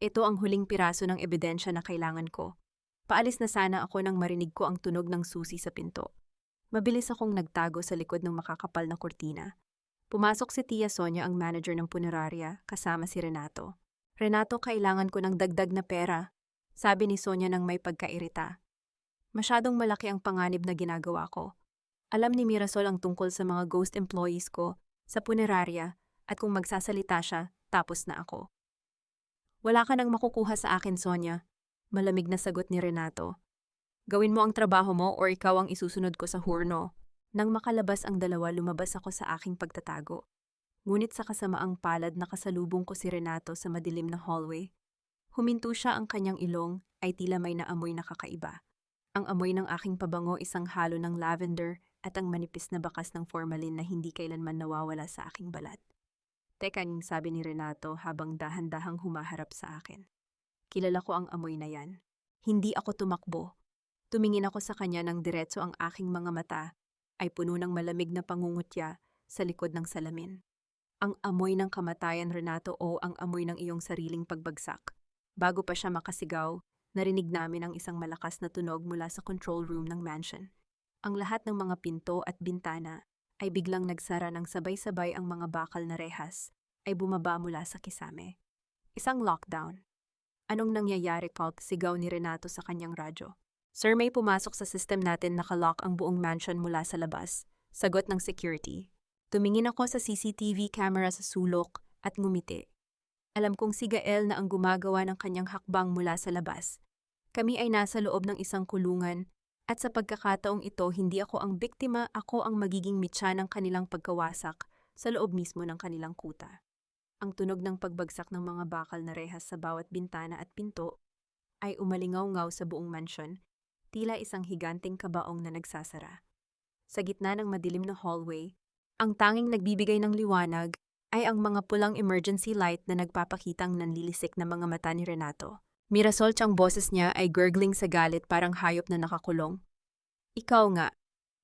Ito ang huling piraso ng ebidensya na kailangan ko. Paalis na sana ako nang marinig ko ang tunog ng susi sa pinto. Mabilis akong nagtago sa likod ng makakapal na kurtina. Pumasok si Tia Sonia, ang manager ng punerarya, kasama si Renato. Renato, kailangan ko ng dagdag na pera, sabi ni Sonia nang may pagkairita. Masyadong malaki ang panganib na ginagawa ko. Alam ni Mirasol ang tungkol sa mga ghost employees ko sa punerarya at kung magsasalita siya, tapos na ako. Wala ka nang makukuha sa akin, Sonia. Malamig na sagot ni Renato. Gawin mo ang trabaho mo or ikaw ang isusunod ko sa hurno. Nang makalabas ang dalawa, lumabas ako sa aking pagtatago. Ngunit sa kasamaang palad nakasalubong ko si Renato sa madilim na hallway. Huminto siya, ang kanyang ilong ay tila may naamoy na kakaiba. Ang amoy ng aking pabango, isang halo ng lavender at ang manipis na bakas ng formalin na hindi kailanman nawawala sa aking balat. Teka, sabi ni Renato habang dahan-dahang humaharap sa akin. Kilala ko ang amoy na yan. Hindi ako tumakbo. Tumingin ako sa kanya ng diretso, ang aking mga mata ay puno ng malamig na pangungutya sa likod ng salamin. Ang amoy ng kamatayan, Renato, o ang amoy ng iyong sariling pagbagsak. Bago pa siya makasigaw, narinig namin ang isang malakas na tunog mula sa control room ng mansion. Ang lahat ng mga pinto at bintana ay biglang nagsara ng sabay-sabay, ang mga bakal na rehas ay bumaba mula sa kisame. Isang lockdown. Anong nangyayari, Pulp? Sigaw ni Renato sa kanyang radyo. Sir, may pumasok sa system natin, nakalock ang buong mansion mula sa labas. Sagot ng security. Tumingin ako sa CCTV camera sa sulok at ngumiti. Alam kong si Gael na ang gumagawa ng kanyang hakbang mula sa labas. Kami ay nasa loob ng isang kulungan at sa pagkakataong ito, hindi ako ang biktima, ako ang magiging mitya ng kanilang pagkawasak sa loob mismo ng kanilang kuta. Ang tunog ng pagbagsak ng mga bakal na rehas sa bawat bintana at pinto ay umalingaw-ngaw sa buong mansion, tila isang higanting kabaong na nagsasara. Sa gitna ng madilim na hallway, ang tanging nagbibigay ng liwanag ay ang mga pulang emergency light na nagpapakitang nanlilisik na mga mata ni Renato. Mirasol, ang boses niya ay gurgling sa galit, parang hayop na nakakulong. Ikaw nga,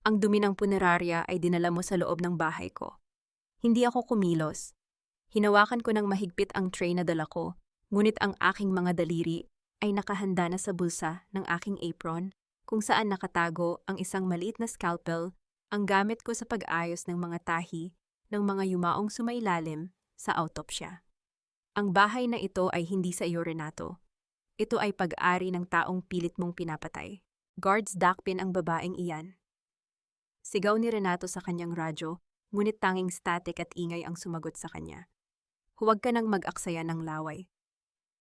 ang dumi ng punerarya ay dinala mo sa loob ng bahay ko. Hindi ako kumilos. Hinawakan ko ng mahigpit ang tray na dala ko, ngunit ang aking mga daliri ay nakahanda na sa bulsa ng aking apron, kung saan nakatago ang isang maliit na scalpel, ang gamit ko sa pag-ayos ng mga tahi ng mga yumaong sumailalim sa autopsya. Ang bahay na ito ay hindi sa iyo, Renato. Ito ay pag-ari ng taong pilit mong pinapatay. Guards, dakpin ang babaeng iyan. Sigaw ni Renato sa kanyang radyo, ngunit tanging static at ingay ang sumagot sa kanya. Huwag ka nang mag-aksaya ng laway.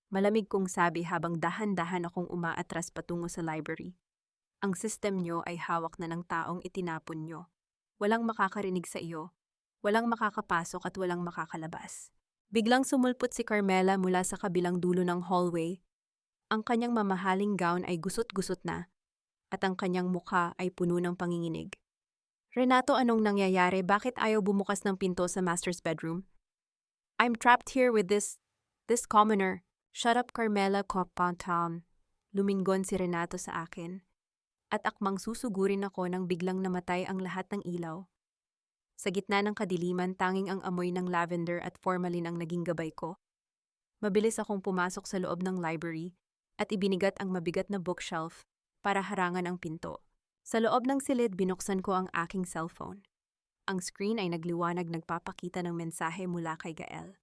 Malamig kong sabi habang dahan-dahan akong umaatras patungo sa library. Ang system nyo ay hawak na ng taong itinapon nyo. Walang makakarinig sa iyo, walang makakapasok at walang makakalabas. Biglang sumulpot si Carmela mula sa kabilang dulo ng hallway. Ang kanyang mamahaling gown ay gusot-gusot na at ang kanyang mukha ay puno ng panginginig. Renato, anong nangyayari? Bakit ayaw bumukas ng pinto sa master's bedroom? I'm trapped here with this commoner. Shut up, Carmela, Copantam. Lumingon si Renato sa akin. At akmang susugurin ako nang biglang namatay ang lahat ng ilaw. Sa gitna ng kadiliman, tanging ang amoy ng lavender at formalin ang naging gabay ko. Mabilis akong pumasok sa loob ng library at ibinigat ang mabigat na bookshelf para harangan ang pinto. Sa loob ng silid, binuksan ko ang aking cellphone. Ang screen ay nagliwanag, nagpapakita ng mensahe mula kay Gael.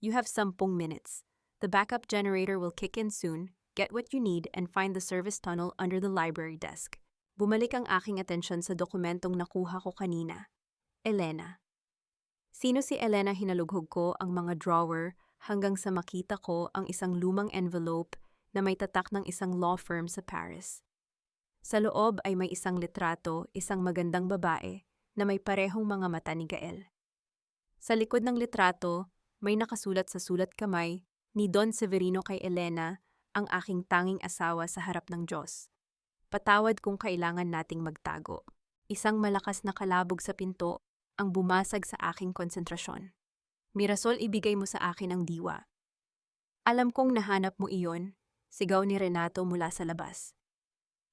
You have 10 minutes. The backup generator will kick in soon. Get what you need and find the service tunnel under the library desk. Bumalik ang aking atensyon sa dokumentong nakuha ko kanina. Elena. Sino si Elena? Hinalughog ko ang mga drawer hanggang sa makita ko ang isang lumang envelope na may tatak ng isang law firm sa Paris. Sa loob ay may isang litrato, isang magandang babae na may parehong mga mata ni Gael. Sa likod ng litrato, may nakasulat sa sulat kamay ni Don Severino kay Elena, ang aking tanging asawa sa harap ng Diyos. Patawad kung kailangan nating magtago. Isang malakas na kalabog sa pinto ang bumasag sa aking konsentrasyon. Mirasol, ibigay mo sa akin ang diwa. Alam kong nahanap mo iyon, sigaw ni Renato mula sa labas.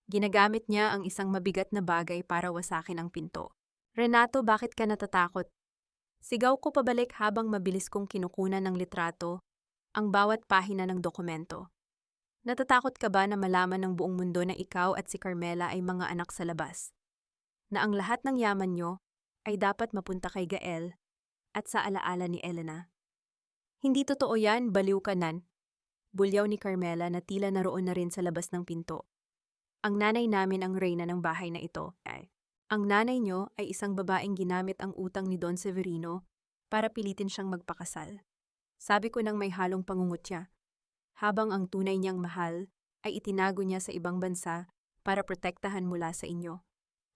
Ginagamit niya ang isang mabigat na bagay para wasakin ang pinto. Renato, bakit ka natatakot? Sigaw ko pabalik habang mabilis kong kinukunan ng litrato ang bawat pahina ng dokumento. Natatakot ka ba na malaman ng buong mundo na ikaw at si Carmela ay mga anak sa labas? Na ang lahat ng yaman nyo ay dapat mapunta kay Gael at sa alaala ni Elena? Hindi totoo yan, baliw ka nan. Bulyaw ni Carmela na tila naroon na rin sa labas ng pinto. Ang nanay namin ang reyna ng bahay na ito. Ang nanay nyo ay isang babaeng ginamit ang utang ni Don Severino para pilitin siyang magpakasal. Sabi ko nang may halong pangungutya, habang ang tunay niyang mahal ay itinago niya sa ibang bansa para protektahan mula sa inyo.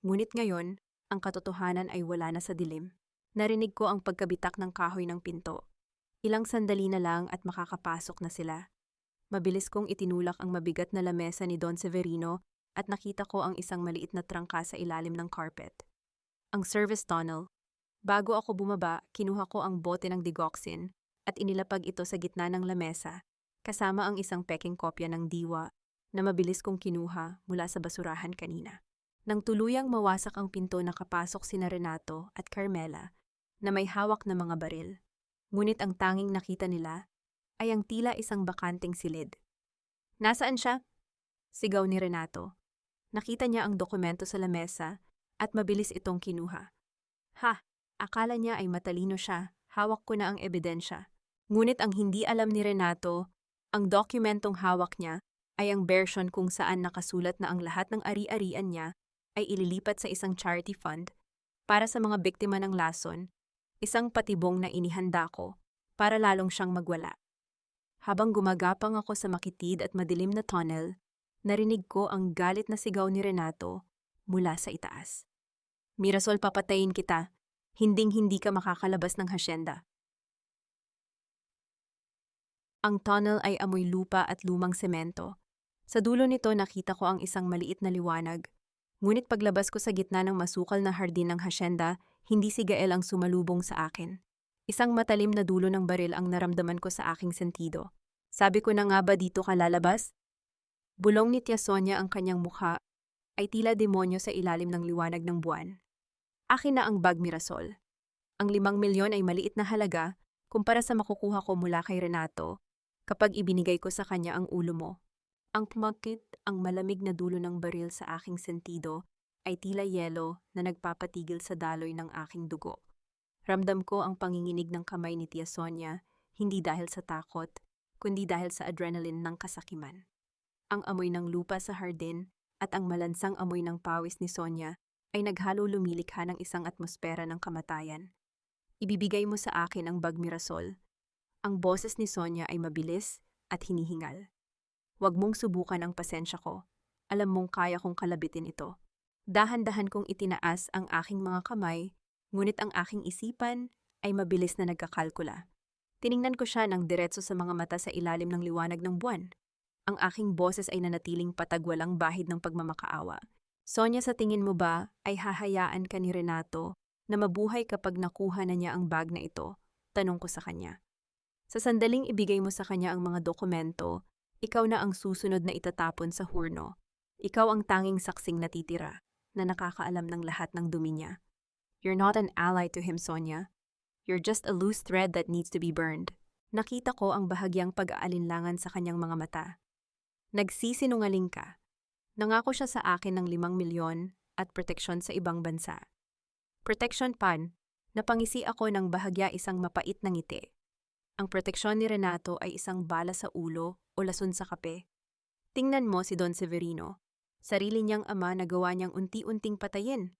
Ngunit ngayon, ang katotohanan ay wala na sa dilim. Narinig ko ang pagkabitak ng kahoy ng pinto. Ilang sandali na lang at makakapasok na sila. Mabilis kong itinulak ang mabigat na lamesa ni Don Severino at nakita ko ang isang maliit na trangka sa ilalim ng carpet. Ang service tunnel. Bago ako bumaba, kinuha ko ang bote ng digoxin at inilapag ito sa gitna ng lamesa, kasama ang isang peking kopya ng diwa na mabilis kong kinuha mula sa basurahan kanina. Nang tuluyang mawasak ang pinto, nakapasok sina Renato at Carmela na may hawak na mga baril. Ngunit ang tanging nakita nila ay ang tila isang bakanting silid. "Nasaan siya?" Sigaw ni Renato. Nakita niya ang dokumento sa lamesa at mabilis itong kinuha. Ha! Akala niya ay matalino siya, hawak ko na ang ebidensya. Ngunit ang hindi alam ni Renato, ang dokumentong hawak niya ay ang version kung saan nakasulat na ang lahat ng ari-arian niya ay ililipat sa isang charity fund para sa mga biktima ng lason, isang patibong na inihanda ko para lalong siyang magwala. Habang gumagapang ako sa makitid at madilim na tunnel, narinig ko ang galit na sigaw ni Renato mula sa itaas. "Mirasol, papatayin kita. Hinding-hindi ka makakalabas ng hasyenda." Ang tunnel ay amoy lupa at lumang semento. Sa dulo nito nakita ko ang isang maliit na liwanag. Ngunit paglabas ko sa gitna ng masukal na hardin ng hasyenda, hindi si Gael ang sumalubong sa akin. Isang matalim na dulo ng baril ang naramdaman ko sa aking sentido. "Sabi ko na nga ba dito ka lalabas?" Bulong ni Tia Sonia, ang kanyang mukha ay tila demonyo sa ilalim ng liwanag ng buwan. "Akin na ang bag, Mirasol. Ang 5 milyon ay maliit na halaga kumpara sa makukuha ko mula kay Renato kapag ibinigay ko sa kanya ang ulo mo." Ang pumakit, ang malamig na dulo ng baril sa aking sentido ay tila yelo na nagpapatigil sa daloy ng aking dugo. Ramdam ko ang panginginig ng kamay ni Tia Sonia, hindi dahil sa takot, kundi dahil sa adrenaline ng kasakiman. Ang amoy ng lupa sa hardin at ang malansang amoy ng pawis ni Sonia ay naghalo, lumilikha ng isang atmosfera ng kamatayan. "Ibibigay mo sa akin ang bag, Mirasol." Ang boses ni Sonia ay mabilis at hinihingal. "Huwag mong subukan ang pasensya ko. Alam mong kaya kong kalabitin ito." Dahan-dahan kong itinaas ang aking mga kamay, ngunit ang aking isipan ay mabilis na nagkakalkula. Tiningnan ko siya ng diretso sa mga mata sa ilalim ng liwanag ng buwan. Ang aking boses ay nanatiling patagwalang bahid ng pagmamakaawa. "Sonia, sa tingin mo ba ay hahayaan ka ni Renato na mabuhay kapag nakuha na niya ang bag na ito?" Tanong ko sa kanya. "Sa sandaling ibigay mo sa kanya ang mga dokumento, ikaw na ang susunod na itatapon sa hurno. Ikaw ang tanging saksing natitira na nakakaalam ng lahat ng dumi niya. You're not an ally to him, Sonia. You're just a loose thread that needs to be burned." Nakita ko ang bahagyang pag-aalinlangan sa kanyang mga mata. "Nagsisinungaling ka. Nangako siya sa akin ng 5 milyon at proteksyon sa ibang bansa." "Proteksyon pan?" Napangisi ako ng bahagya, isang mapait na ngiti. Ang proteksyon ni Renato ay isang bala sa ulo o lason sa kape. Tingnan mo si Don Severino. Sarili niyang ama na gawa niyang unti-unting patayin.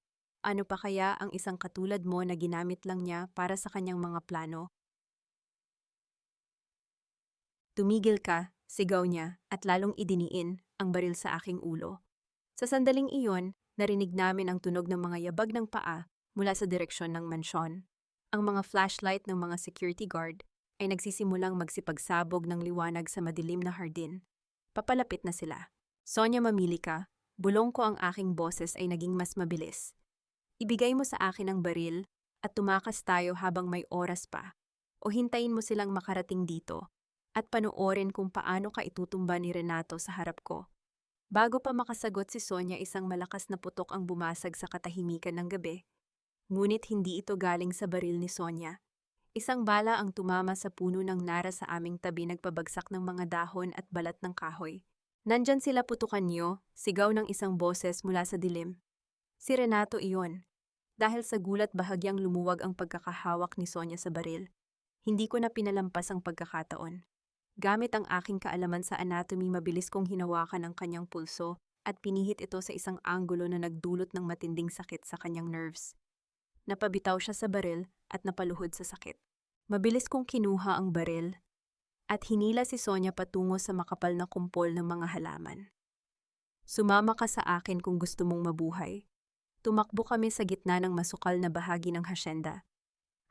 Ano pa kaya ang isang katulad mo na ginamit lang niya para sa kanyang mga plano? "Tumigil ka," sigaw niya at lalong idiniin ang baril sa aking ulo. Sa sandaling iyon, narinig namin ang tunog ng mga yabag ng paa mula sa direksyon ng mansyon. Ang mga flashlight ng mga security guard ay nagsisimulang magsipagsabog ng liwanag sa madilim na hardin. Papalapit na sila. "Sonia, mamili ka." Bulong ko, ang aking boses ay naging mas mabilis. "Ibigay mo sa akin ang baril at tumakas tayo habang may oras pa. O hintayin mo silang makarating dito at panoorin kung paano ka itutumba ni Renato sa harap ko." Bago pa makasagot si Sonia, isang malakas na putok ang bumasag sa katahimikan ng gabi. Ngunit hindi ito galing sa baril ni Sonia. Isang bala ang tumama sa puno ng nara sa aming tabi, nagpabagsak ng mga dahon at balat ng kahoy. "Nandyan sila, putukan niyo," sigaw ng isang boses mula sa dilim. Si Renato iyon. Dahil sa gulat, bahagyang lumuwag ang pagkakahawak ni Sonia sa baril. Hindi ko na pinalampas ang pagkakataon. Gamit ang aking kaalaman sa anatomy, mabilis kong hinawakan ang kanyang pulso at pinihit ito sa isang anggulo na nagdulot ng matinding sakit sa kanyang nerves. Napabitaw siya sa baril at napaluhod sa sakit. Mabilis kong kinuha ang baril at hinila si Sonia patungo sa makapal na kumpol ng mga halaman. Sumama ka sa akin kung gusto mong mabuhay. Tumakbo kami sa gitna ng masukal na bahagi ng hasyenda,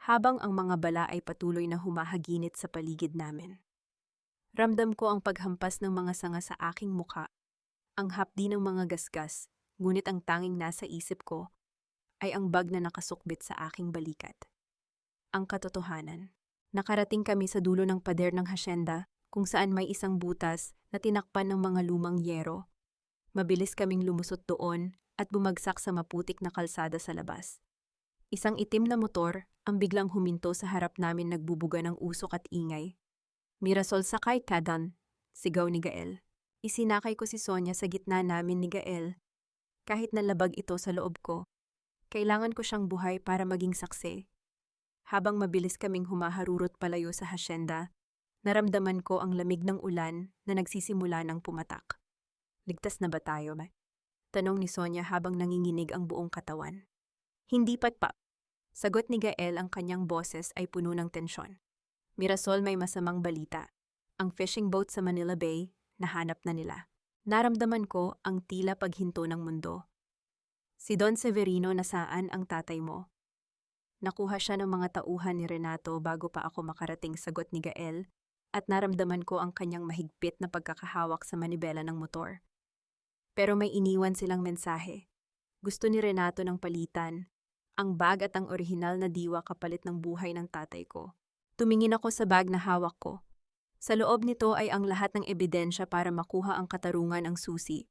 habang ang mga bala ay patuloy na humahaginit sa paligid namin. Ramdam ko ang paghampas ng mga sanga sa aking muka, ang hapdi ng mga gasgas, ngunit ang tanging nasa isip ko ay ang bag na nakasukbit sa aking balikat. Ang katotohanan. Nakarating kami sa dulo ng pader ng hasyenda kung saan may isang butas na tinakpan ng mga lumang yero. Mabilis kaming lumusot doon at bumagsak sa maputik na kalsada sa labas. Isang itim na motor ang biglang huminto sa harap namin, nagbubuga ng usok at ingay. "Mirasol, sakay ka, Dan," sigaw ni Gael. Isinakay ko si Sonia sa gitna namin ni Gael. Kahit nalabag ito sa loob ko, kailangan ko siyang buhay para maging saksi. Habang mabilis kaming humaharurot palayo sa hasyenda, naramdaman ko ang lamig ng ulan na nagsisimula ng pumatak. "Ligtas na ba tayo, ma?" tanong ni Sonia habang nanginginig ang buong katawan. "Hindi pa." Sagot ni Gael, ang kanyang boses ay puno ng tensyon. "Mirasol, may masamang balita. Ang fishing boat sa Manila Bay, nahanap na nila." Naramdaman ko ang tila paghinto ng mundo. "Si Don Severino, nasaan ang tatay mo?" Nakuha siya ng mga tauhan ni Renato bago pa ako makarating, sagot ni Gael, at naramdaman ko ang kanyang mahigpit na pagkakahawak sa manibela ng motor. Pero may iniwan silang mensahe. Gusto ni Renato ng palitan, ang bag at ang orihinal na diwa kapalit ng buhay ng tatay ko. Tumingin ako sa bag na hawak ko. Sa loob nito ay ang lahat ng ebidensya para makuha ang katarungan, ang susi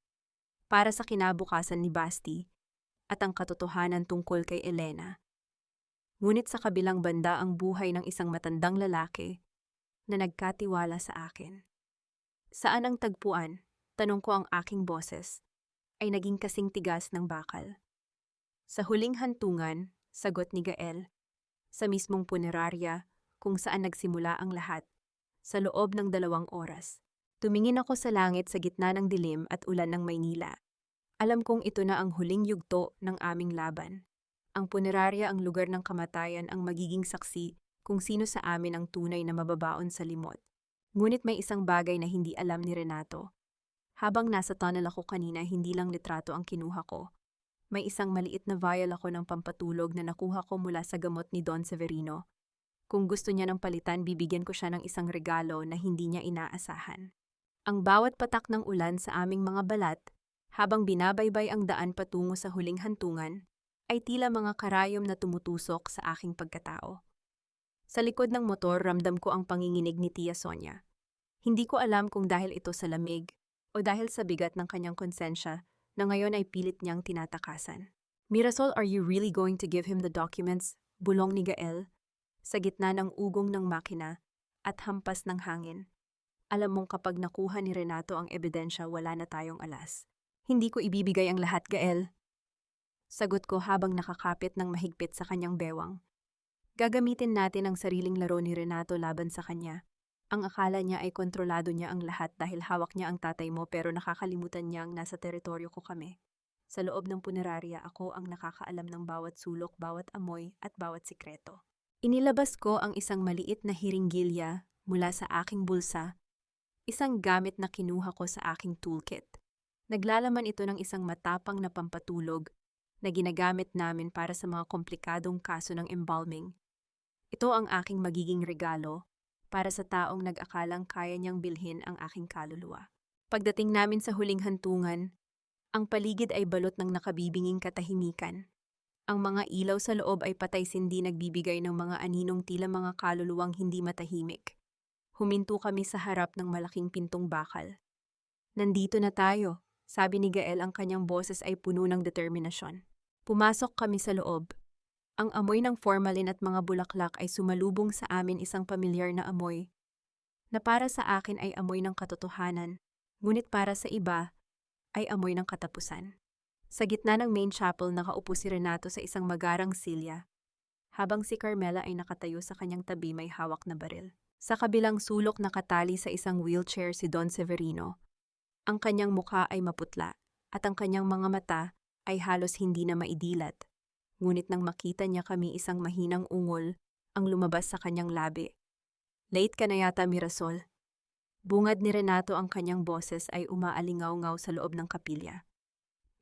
para sa kinabukasan ni Basti at ang katotohanan tungkol kay Elena. Ngunit sa kabilang banda ang buhay ng isang matandang lalaki na nagkatiwala sa akin. "Saan ang tagpuan?" tanong ko, ang aking boses ay naging kasing tigas ng bakal. "Sa huling hantungan," sagot ni Gael, "sa mismong punerarya kung saan nagsimula ang lahat, sa loob ng 2 oras. Tumingin ako sa langit sa gitna ng dilim at ulan ng Maynila. Alam kong ito na ang huling yugto ng aming laban. Ang punerarya, ang lugar ng kamatayan, ang magiging saksi kung sino sa amin ang tunay na mababaon sa limot. Ngunit may isang bagay na hindi alam ni Renato. Habang nasa tunnel ako kanina, hindi lang litrato ang kinuha ko. May isang maliit na vial ako ng pampatulog na nakuha ko mula sa gamot ni Don Severino. Kung gusto niya ng palitan, bibigyan ko siya ng isang regalo na hindi niya inaasahan." Ang bawat patak ng ulan sa aming mga balat, habang binabaybay ang daan patungo sa huling hantungan, ay tila mga karayom na tumutusok sa aking pagkatao. Sa likod ng motor, ramdam ko ang panginginig ni Tia Sonia. Hindi ko alam kung dahil ito sa lamig o dahil sa bigat ng kanyang konsensya na ngayon ay pilit niyang tinatakasan. "Mirasol, are you really going to give him the documents?" bulong ni Gael sa gitna ng ugong ng makina at hampas ng hangin. "Alam mong kapag nakuha ni Renato ang ebidensya, wala na tayong alas." "Hindi ko ibibigay ang lahat, Gael," sagot ko habang nakakapit ng mahigpit sa kanyang bewang. "Gagamitin natin ang sariling laro ni Renato laban sa kanya. Ang akala niya ay kontrolado niya ang lahat dahil hawak niya ang tatay mo, pero nakakalimutan niyang nasa teritoryo ko kami. Sa loob ng punerarya, ako ang nakakaalam ng bawat sulok, bawat amoy at bawat sikreto." Inilabas ko ang isang maliit na hiringgilya mula sa aking bulsa, isang gamit na kinuha ko sa aking toolkit. Naglalaman ito ng isang matapang na pampatulog na ginagamit namin para sa mga komplikadong kaso ng embalming. Ito ang aking magiging regalo para sa taong nag-akalang kaya niyang bilhin ang aking kaluluwa. Pagdating namin sa huling hantungan, ang paligid ay balot ng nakabibinging katahimikan. Ang mga ilaw sa loob ay patay-sindi, nagbibigay ng mga aninong tila mga kaluluwang hindi matahimik. Huminto kami sa harap ng malaking pintong bakal. "Nandito na tayo," sabi ni Gael, ang kanyang boses ay puno ng determinasyon. Pumasok kami sa loob. Ang amoy ng formalin at mga bulaklak ay sumalubong sa amin, isang pamilyar na amoy na para sa akin ay amoy ng katotohanan, ngunit para sa iba ay amoy ng katapusan. Sa gitna ng main chapel, nakaupo si Renato sa isang magarang silya, habang si Carmela ay nakatayo sa kanyang tabi, may hawak na baril. Sa kabilang sulok, nakatali sa isang wheelchair si Don Severino. Ang kanyang mukha ay maputla, at ang kanyang mga mata ay halos hindi na maidilat. Ngunit nang makita niya kami, isang mahinang ungol ang lumabas sa kanyang labi. "Late ka na yata, Mirasol." Bungad ni Renato, ang kanyang boses ay umaalingaw-ngaw sa loob ng kapilya.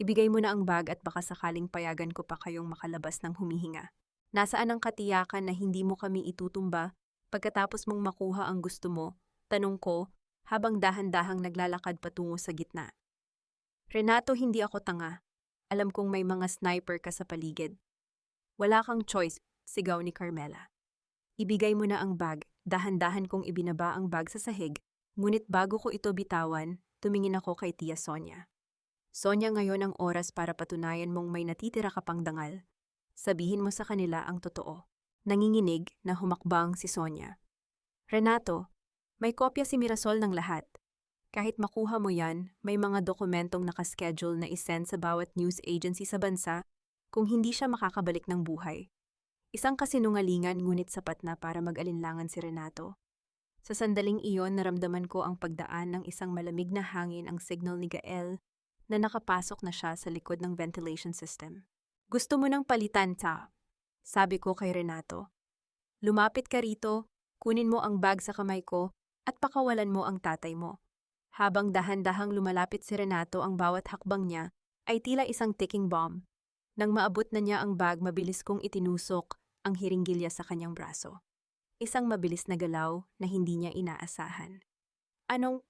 "Ibigay mo na ang bag at baka sakaling payagan ko pa kayong makalabas ng humihinga. Nasaan ang katiyakan na hindi mo kami itutumba pagkatapos mong makuha ang gusto mo?" Tanong ko habang dahan-dahang naglalakad patungo sa gitna. "Renato, hindi ako tanga. Alam kong may mga sniper ka sa paligid." "Wala kang choice," sigaw ni Carmela. "Ibigay mo na ang bag." Dahan-dahan kong ibinaba ang bag sa sahig, ngunit bago ko ito bitawan, tumingin ako kay Tia Sonia. "Sonia, ngayon ang oras para patunayan mong may natitira ka pang dangal. Sabihin mo sa kanila ang totoo." Nanginginig na humakbang si Sonia. "Renato, may kopya si Mirasol ng lahat. Kahit makuha mo yan, may mga dokumentong nakaschedule na isend sa bawat news agency sa bansa kung hindi siya makakabalik ng buhay." Isang kasinungalingan, ngunit sapat na para mag-alinlangan si Renato. Sa sandaling iyon, naramdaman ko ang pagdaan ng isang malamig na hangin, ang signal ni Gael na nakapasok na siya sa likod ng ventilation system. "Gusto mo nang palitan, ta?" sabi ko kay Renato. "Lumapit ka rito, kunin mo ang bag sa kamay ko at pakawalan mo ang tatay mo." Habang dahan-dahang lumalapit si Renato, ang bawat hakbang niya ay tila isang ticking bomb. Nang maabot na niya ang bag, mabilis kong itinusok ang hiringgilya sa kanyang braso. Isang mabilis na galaw na hindi niya inaasahan. Anong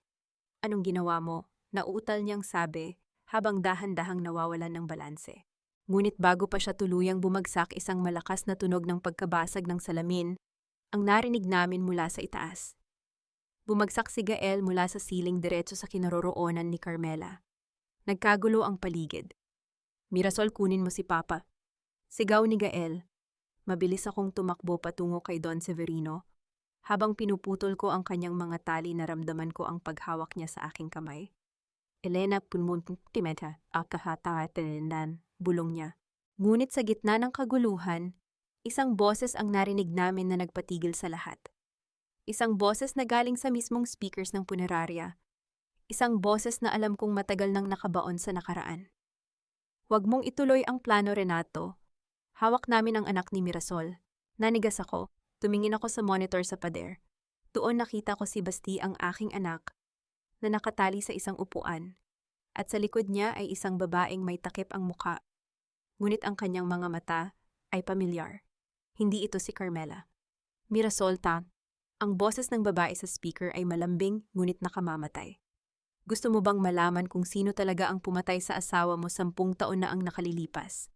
ginawa mo?" Nauutal niyang sabi habang dahan-dahang nawawalan ng balanse. Ngunit bago pa siya tuluyang bumagsak, isang malakas na tunog ng pagkabasag ng salamin ang narinig namin mula sa itaas. Bumagsak si Gael mula sa siling diretso sa kinaroroonan ni Carmela. Nagkagulo ang paligid. "Mirasol, kunin mo si Papa." Sigaw ni Gael. Mabilis akong tumakbo patungo kay Don Severino. Habang pinuputol ko ang kanyang mga tali, naramdaman ko ang paghawak niya sa aking kamay. "Elena, punmuntimeta, akahatatenan," bulong niya. Ngunit sa gitna ng kaguluhan, isang boses ang narinig namin na nagpatigil sa lahat. Isang boses na galing sa mismong speakers ng punerarya. Isang boses na alam kong matagal nang nakabaon sa nakaraan. "Huwag mong ituloy ang plano, Renato. Hawak namin ang anak ni Mirasol." Nanigas ako. Tumingin ako sa monitor sa pader. Doon nakita ko si Basti, ang aking anak, na nakatali sa isang upuan. At sa likod niya ay isang babaeng may takip ang muka. Ngunit ang kanyang mga mata ay pamilyar. Hindi ito si Carmela. "Mirasol, ta." Ang boses ng babae sa speaker ay malambing ngunit nakamamatay. "Gusto mo bang malaman kung sino talaga ang pumatay sa asawa mo 10 taon na ang nakalilipas?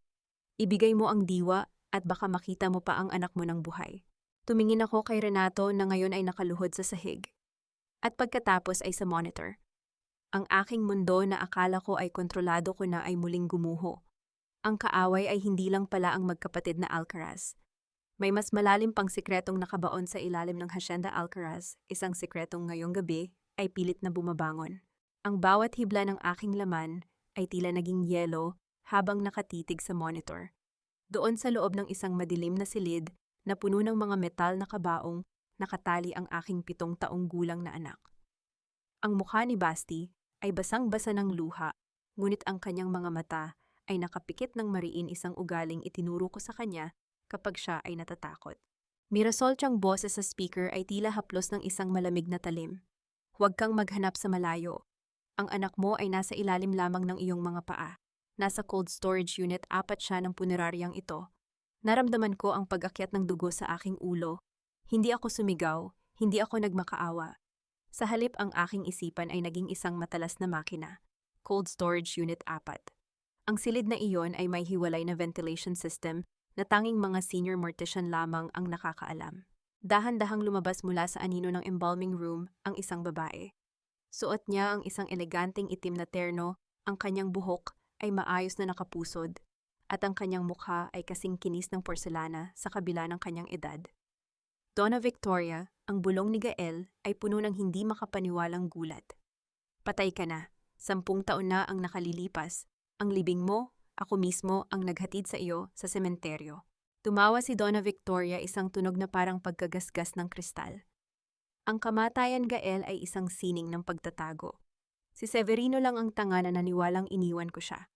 Ibigay mo ang diwa at baka makita mo pa ang anak mo ng buhay." Tumingin ako kay Renato na ngayon ay nakaluhod sa sahig. At pagkatapos ay sa monitor. Ang aking mundo na akala ko ay kontrolado ko na ay muling gumuho. Ang kaaway ay hindi lang pala ang magkapatid na Alcaraz. May mas malalim pang sikretong nakabaon sa ilalim ng Hacienda Alcaraz, isang sikretong ngayong gabi ay pilit na bumabangon. Ang bawat hibla ng aking laman ay tila naging yelo habang nakatitig sa monitor. Doon sa loob ng isang madilim na silid na puno ng mga metal na kabaong, nakatali ang aking 7 taong gulang na anak. Ang mukha ni Basti ay basang-basa ng luha, ngunit ang kanyang mga mata ay nakapikit ng mariin, isang ugaling itinuro ko sa kanya kapag siya ay natatakot. Mirasol, tiyang boses sa speaker ay tila haplos ng isang malamig na talim. "Huwag kang maghanap sa malayo. Ang anak mo ay nasa ilalim lamang ng iyong mga paa. Nasa cold storage unit, 4 siya ng puneraryang ito." Naramdaman ko ang pag-akyat ng dugo sa aking ulo. Hindi ako sumigaw, hindi ako nagmakaawa. Sa halip, ang aking isipan ay naging isang matalas na makina. Cold storage unit 4. Ang silid na iyon ay may hiwalay na ventilation system na tanging mga senior mortician lamang ang nakakaalam. Dahan-dahang lumabas mula sa anino ng embalming room ang isang babae. Suot niya ang isang eleganteng itim na terno, ang kanyang buhok ay maayos na nakapusod, at ang kanyang mukha ay kasing kinis ng porselana sa kabila ng kanyang edad. Donna Victoria, ang bulong ni Gael, ay puno ng hindi makapaniwalang gulat. "Patay ka na. 10 taon na ang nakalilipas. Ang libing mo, ako mismo ang naghatid sa iyo sa sementeryo." Tumawa si Donna Victoria, isang tunog na parang pagkagasgas ng kristal. "Ang kamatayan, Gael, ay isang sining ng pagtatago. Si Severino lang ang tanga na naniwalang iniwan ko siya.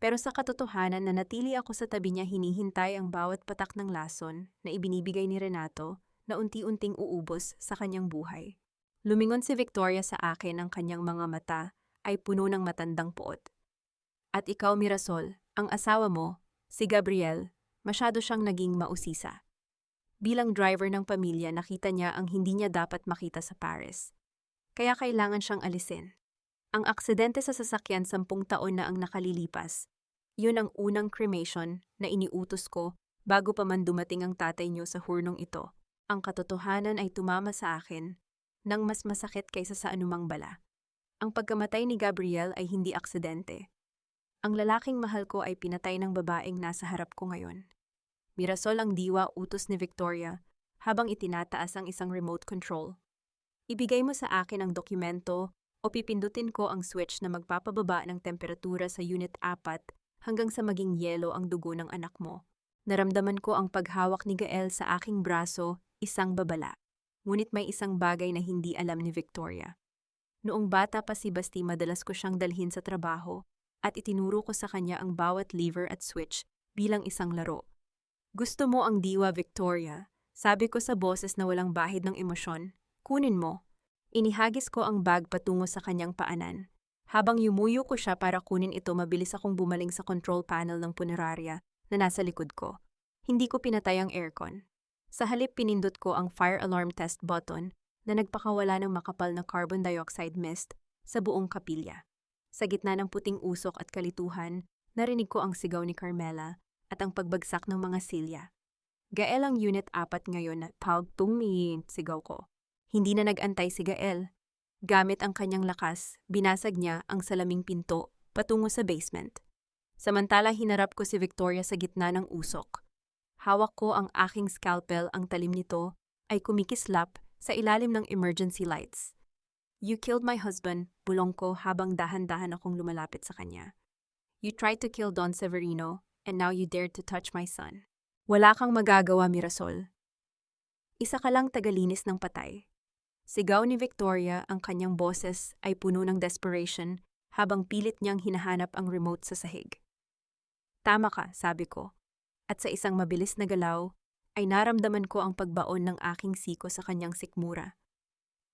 Pero sa katotohanan nanatili ako sa tabi niya hinihintay ang bawat patak ng lason na ibinibigay ni Renato na unti-unting uubos sa kanyang buhay. Lumingon si Victoria sa akin, ang kanyang mga mata ay puno ng matandang puot. At ikaw, Mirasol, ang asawa mo, si Gabriel, masyado siyang naging mausisa. Bilang driver ng pamilya, nakita niya ang hindi niya dapat makita sa Paris. Kaya kailangan siyang alisin. Ang aksidente sa sasakyan 10 taon na ang nakalilipas. Yun ang unang cremation na iniutos ko bago pa man dumating ang tatay niyo sa hurnong ito. Ang katotohanan ay tumama sa akin nang mas masakit kaysa sa anumang bala. Ang pagkamatay ni Gabriel ay hindi aksidente. Ang lalaking mahal ko ay pinatay ng babaeng nasa harap ko ngayon. Mirasol, ang diwa, utos ni Victoria habang itinataas ang isang remote control. Ibigay mo sa akin ang dokumento o pipindutin ko ang switch na magpapababa ng temperatura sa Unit 4 hanggang sa maging yelo ang dugo ng anak mo. Naramdaman ko ang paghawak ni Gael sa aking braso, isang babala. Ngunit may isang bagay na hindi alam ni Victoria. Noong bata pa si Basti, madalas ko siyang dalhin sa trabaho at itinuro ko sa kanya ang bawat lever at switch bilang isang laro. Gusto mo ang diwa, Victoria? Sabi ko sa boses na walang bahid ng emosyon. Kunin mo. Inihagis ko ang bag patungo sa kanyang paanan. Habang yumuyo ko siya para kunin ito, mabilis akong bumaling sa control panel ng punerarya na nasa likod ko. Hindi ko pinatay ang aircon. Sa halip, pinindot ko ang fire alarm test button na nagpakawala ng makapal na carbon dioxide mist sa buong kapilya. Sa gitna ng puting usok at kalituhan, narinig ko ang sigaw ni Carmela at ang pagbagsak ng mga silya. Gael, ang Unit 4 ngayon na pagtumi, sigaw ko. Hindi na nag-antay si Gael. Gamit ang kanyang lakas, binasag niya ang salaming pinto patungo sa basement. Samantala, hinarap ko si Victoria sa gitna ng usok. Hawak ko ang aking scalpel, ang talim nito ay kumikislap sa ilalim ng emergency lights. You killed my husband, bulong ko habang dahan-dahan akong lumalapit sa kanya. You tried to kill Don Severino, and now you dared to touch my son. Wala kang magagawa, Mirasol. Isa ka lang tagalinis ng patay. Sigaw ni Victoria, ang kanyang boses ay puno ng desperation habang pilit niyang hinahanap ang remote sa sahig. Tama ka, sabi ko. At sa isang mabilis na galaw, ay naramdaman ko ang pagbaon ng aking siko sa kanyang sikmura.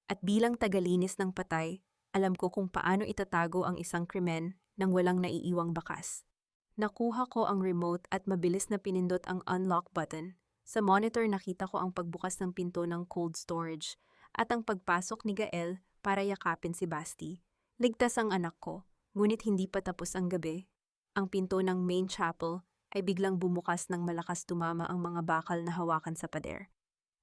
At bilang tagalinis ng patay, alam ko kung paano itatago ang isang krimen nang walang naiiwang bakas. Nakuha ko ang remote at mabilis na pinindot ang unlock button. Sa monitor nakita ko ang pagbukas ng pinto ng cold storage at ang pagpasok ni Gael para yakapin si Basti. Ligtas ang anak ko, ngunit hindi pa tapos ang gabi. Ang pinto ng main chapel ay biglang bumukas ng malakas, tumama ang mga bakal na hawakan sa pader.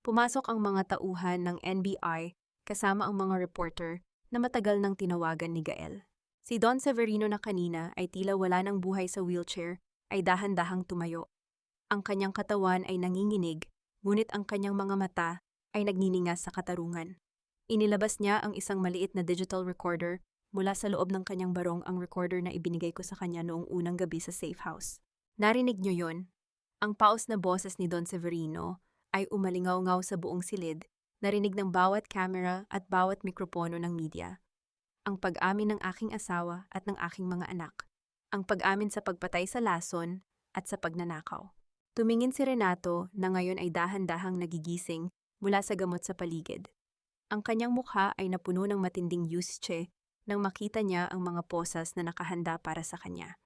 Pumasok ang mga tauhan ng NBI kasama ang mga reporter na matagal nang tinawagan ni Gael. Si Don Severino na kanina ay tila wala ng buhay sa wheelchair ay dahan-dahang tumayo. Ang kanyang katawan ay nanginginig, ngunit ang kanyang mga mata ay nagniningas sa katarungan. Inilabas niya ang isang maliit na digital recorder mula sa loob ng kanyang barong, ang recorder na ibinigay ko sa kanya noong unang gabi sa safe house. Narinig niyo yon? Ang paos na boses ni Don Severino ay umalingaw-ngaw sa buong silid, narinig ng bawat camera at bawat mikropono ng media. Ang pag-amin ng aking asawa at ng aking mga anak. Ang pag-amin sa pagpatay sa lason at sa pagnanakaw. Tumingin si Renato na ngayon ay dahan-dahang nagigising mula sa gamot sa paligid. Ang kanyang mukha ay napuno ng matinding yusche nang makita niya ang mga posas na nakahanda para sa kanya.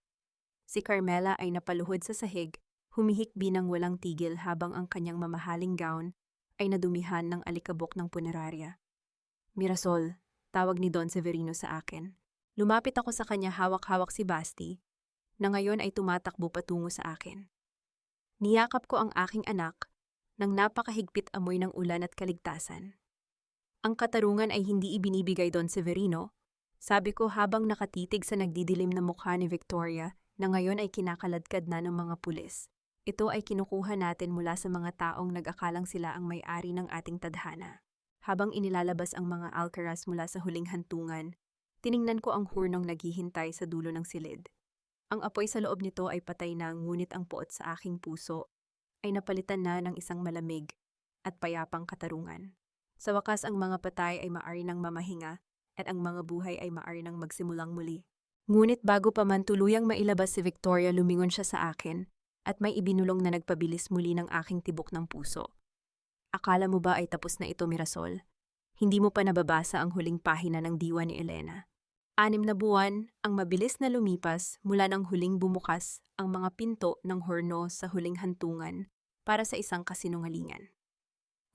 Si Carmela ay napaluhod sa sahig, humihikbi ng walang tigil habang ang kanyang mamahaling gown ay nadumihan ng alikabok ng punerarya. Mirasol, tawag ni Don Severino sa akin. Lumapit ako sa kanya, hawak-hawak si Basti, na ngayon ay tumatakbo patungo sa akin. Niyakap ko ang aking anak nang napakahigpit amoy ng ulan at kaligtasan. Ang katarungan ay hindi ibinibigay, Don Severino, sabi ko habang nakatitig sa nagdidilim na mukha ni Victoria na ngayon ay kinakaladkad na ng mga pulis. Ito ay kinukuha natin mula sa mga taong nag-akalang sila ang may-ari ng ating tadhana. Habang inilalabas ang mga Alcaraz mula sa huling hantungan, tiningnan ko ang hurnong naghihintay sa dulo ng silid. Ang apoy sa loob nito ay patay na, ngunit ang puot sa aking puso ay napalitan na ng isang malamig at payapang katarungan. Sa wakas, ang mga patay ay maari nang mamahinga at ang mga buhay ay maaari nang magsimulang muli. Ngunit bago pa man tuluyang mailabas si Victoria, lumingon siya sa akin at may ibinulong na nagpabilis muli ng aking tibok ng puso. Akala mo ba ay tapos na ito, Mirasol? Hindi mo pa nababasa ang huling pahina ng diwa ni Elena. 6 na buwan ang mabilis na lumipas mula nang huling bumukas ang mga pinto ng horno sa huling hantungan para sa isang kasinungalingan.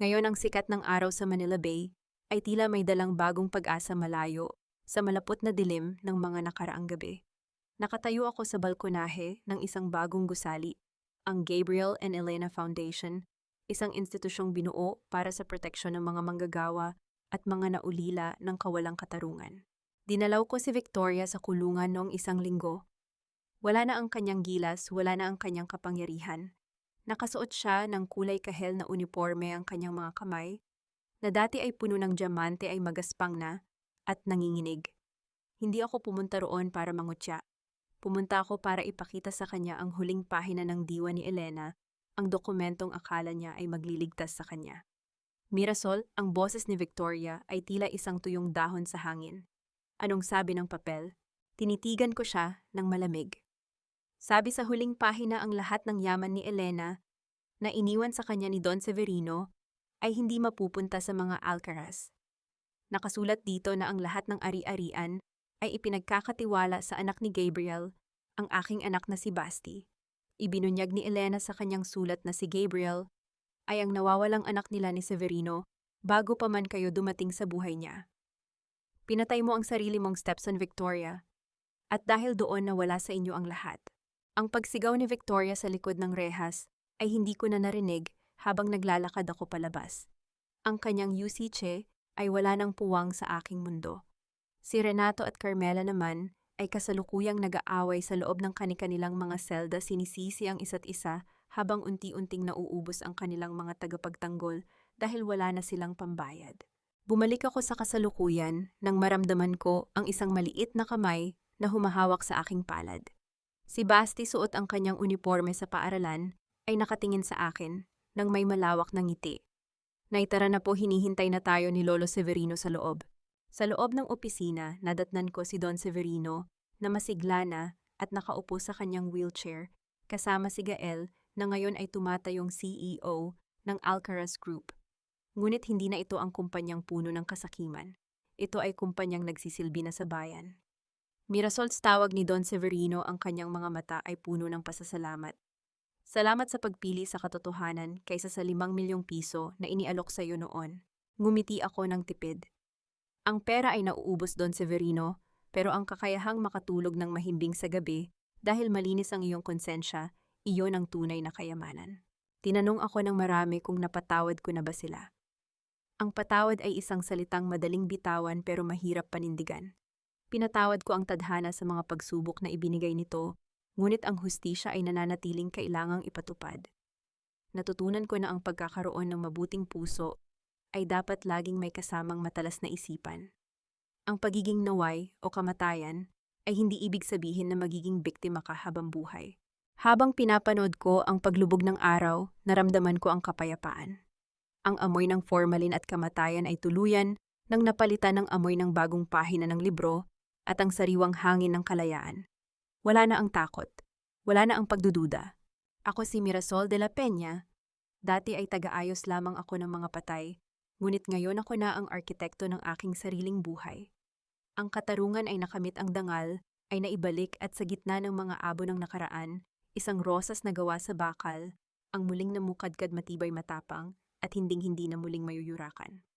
Ngayon ang sikat ng araw sa Manila Bay ay tila may dalang bagong pag-asa malayo sa malapot na dilim ng mga nakaraang gabi. Nakatayo ako sa balkonahe ng isang bagong gusali, ang Gabriel and Elena Foundation, isang institusyong binuo para sa proteksyon ng mga manggagawa at mga naulila ng kawalang katarungan. Dinalaw ko si Victoria sa kulungan noong 1 linggo. Wala na ang kanyang gilas, wala na ang kanyang kapangyarihan. Nakasuot siya ng kulay kahel na uniforme, ang kanyang mga kamay, na dati ay puno ng diamante, ay magaspang na at nanginginig. Hindi ako pumunta roon para mangutya. Pumunta ako para ipakita sa kanya ang huling pahina ng diwa ni Elena, ang dokumentong akala niya ay magliligtas sa kanya. Mirasol, ang boses ni Victoria ay tila isang tuyong dahon sa hangin. Anong sabi ng papel? Tinitigan ko siya ng malamig. Sabi sa huling pahina, ang lahat ng yaman ni Elena na iniwan sa kanya ni Don Severino ay hindi mapupunta sa mga Alcaraz. Nakasulat dito na ang lahat ng ari-arian ay ipinagkakatiwala sa anak ni Gabriel, ang aking anak na si Basti. Ibinunyag ni Elena sa kanyang sulat na si Gabriel ay ang nawawalang anak nila ni Severino bago pa man kayo dumating sa buhay niya. Pinatay mo ang sarili mong stepson, Victoria, at dahil doon nawala sa inyo ang lahat. Ang pagsigaw ni Victoria sa likod ng rehas ay hindi ko na narinig habang naglalakad ako palabas. Ang kanyang yusiche ay wala nang puwang sa aking mundo. Si Renato at Carmela naman ay kasalukuyang nag-aaway sa loob ng kanilang mga selda, sinisisi ang isa't isa habang unti-unting nauubos ang kanilang mga tagapagtanggol dahil wala na silang pambayad. Bumalik ako sa kasalukuyan nang maramdaman ko ang isang maliit na kamay na humahawak sa aking palad. Si Basti, suot ang kanyang uniforme sa paaralan, ay nakatingin sa akin nang may malawak na ngiti. Naitara na po, hinihintay na tayo ni Lolo Severino sa loob. Sa loob ng opisina, nadatnan ko si Don Severino na masigla na at nakaupo sa kanyang wheelchair kasama si Gael na ngayon ay tumatayong CEO ng Alcaraz Group. Ngunit hindi na ito ang kumpanyang puno ng kasakiman. Ito ay kumpanyang nagsisilbi na sa bayan. Mirasol, tawag ni Don Severino, ang kanyang mga mata ay puno ng pasasalamat. Salamat sa pagpili sa katotohanan kaysa sa 5 milyong piso na inialok sa iyo noon. Ngumiti ako ng tipid. Ang pera ay nauubos, Don Severino, pero ang kakayahang makatulog ng mahimbing sa gabi dahil malinis ang iyong konsensya, iyon ang tunay na kayamanan. Tinanong ako ng marami kung napatawad ko na ba sila. Ang patawad ay isang salitang madaling bitawan pero mahirap panindigan. Pinatawad ko ang tadhana sa mga pagsubok na ibinigay nito, ngunit ang hustisya ay nananatiling kailangang ipatupad. Natutunan ko na ang pagkakaroon ng mabuting puso ay dapat laging may kasamang matalas na isipan. Ang pagiging naway o kamatayan ay hindi ibig sabihin na magiging biktima ka habang buhay. Habang pinapanood ko ang paglubog ng araw, naramdaman ko ang kapayapaan. Ang amoy ng formalin at kamatayan ay tuluyan nang napalitan ng amoy ng bagong pahina ng libro at ang sariwang hangin ng kalayaan. Wala na ang takot. Wala na ang pagdududa. Ako si Mirasol de la Peña. Dati ay taga-ayos lamang ako ng mga patay, ngunit ngayon ako na ang arkitekto ng aking sariling buhay. Ang katarungan ay nakamit, ang dangal ay naibalik, at sa gitna ng mga abo ng nakaraan, isang rosas na gawa sa bakal, ang muling namukadkad, matibay, matapang, at hinding-hindi na muling mayuyurakan.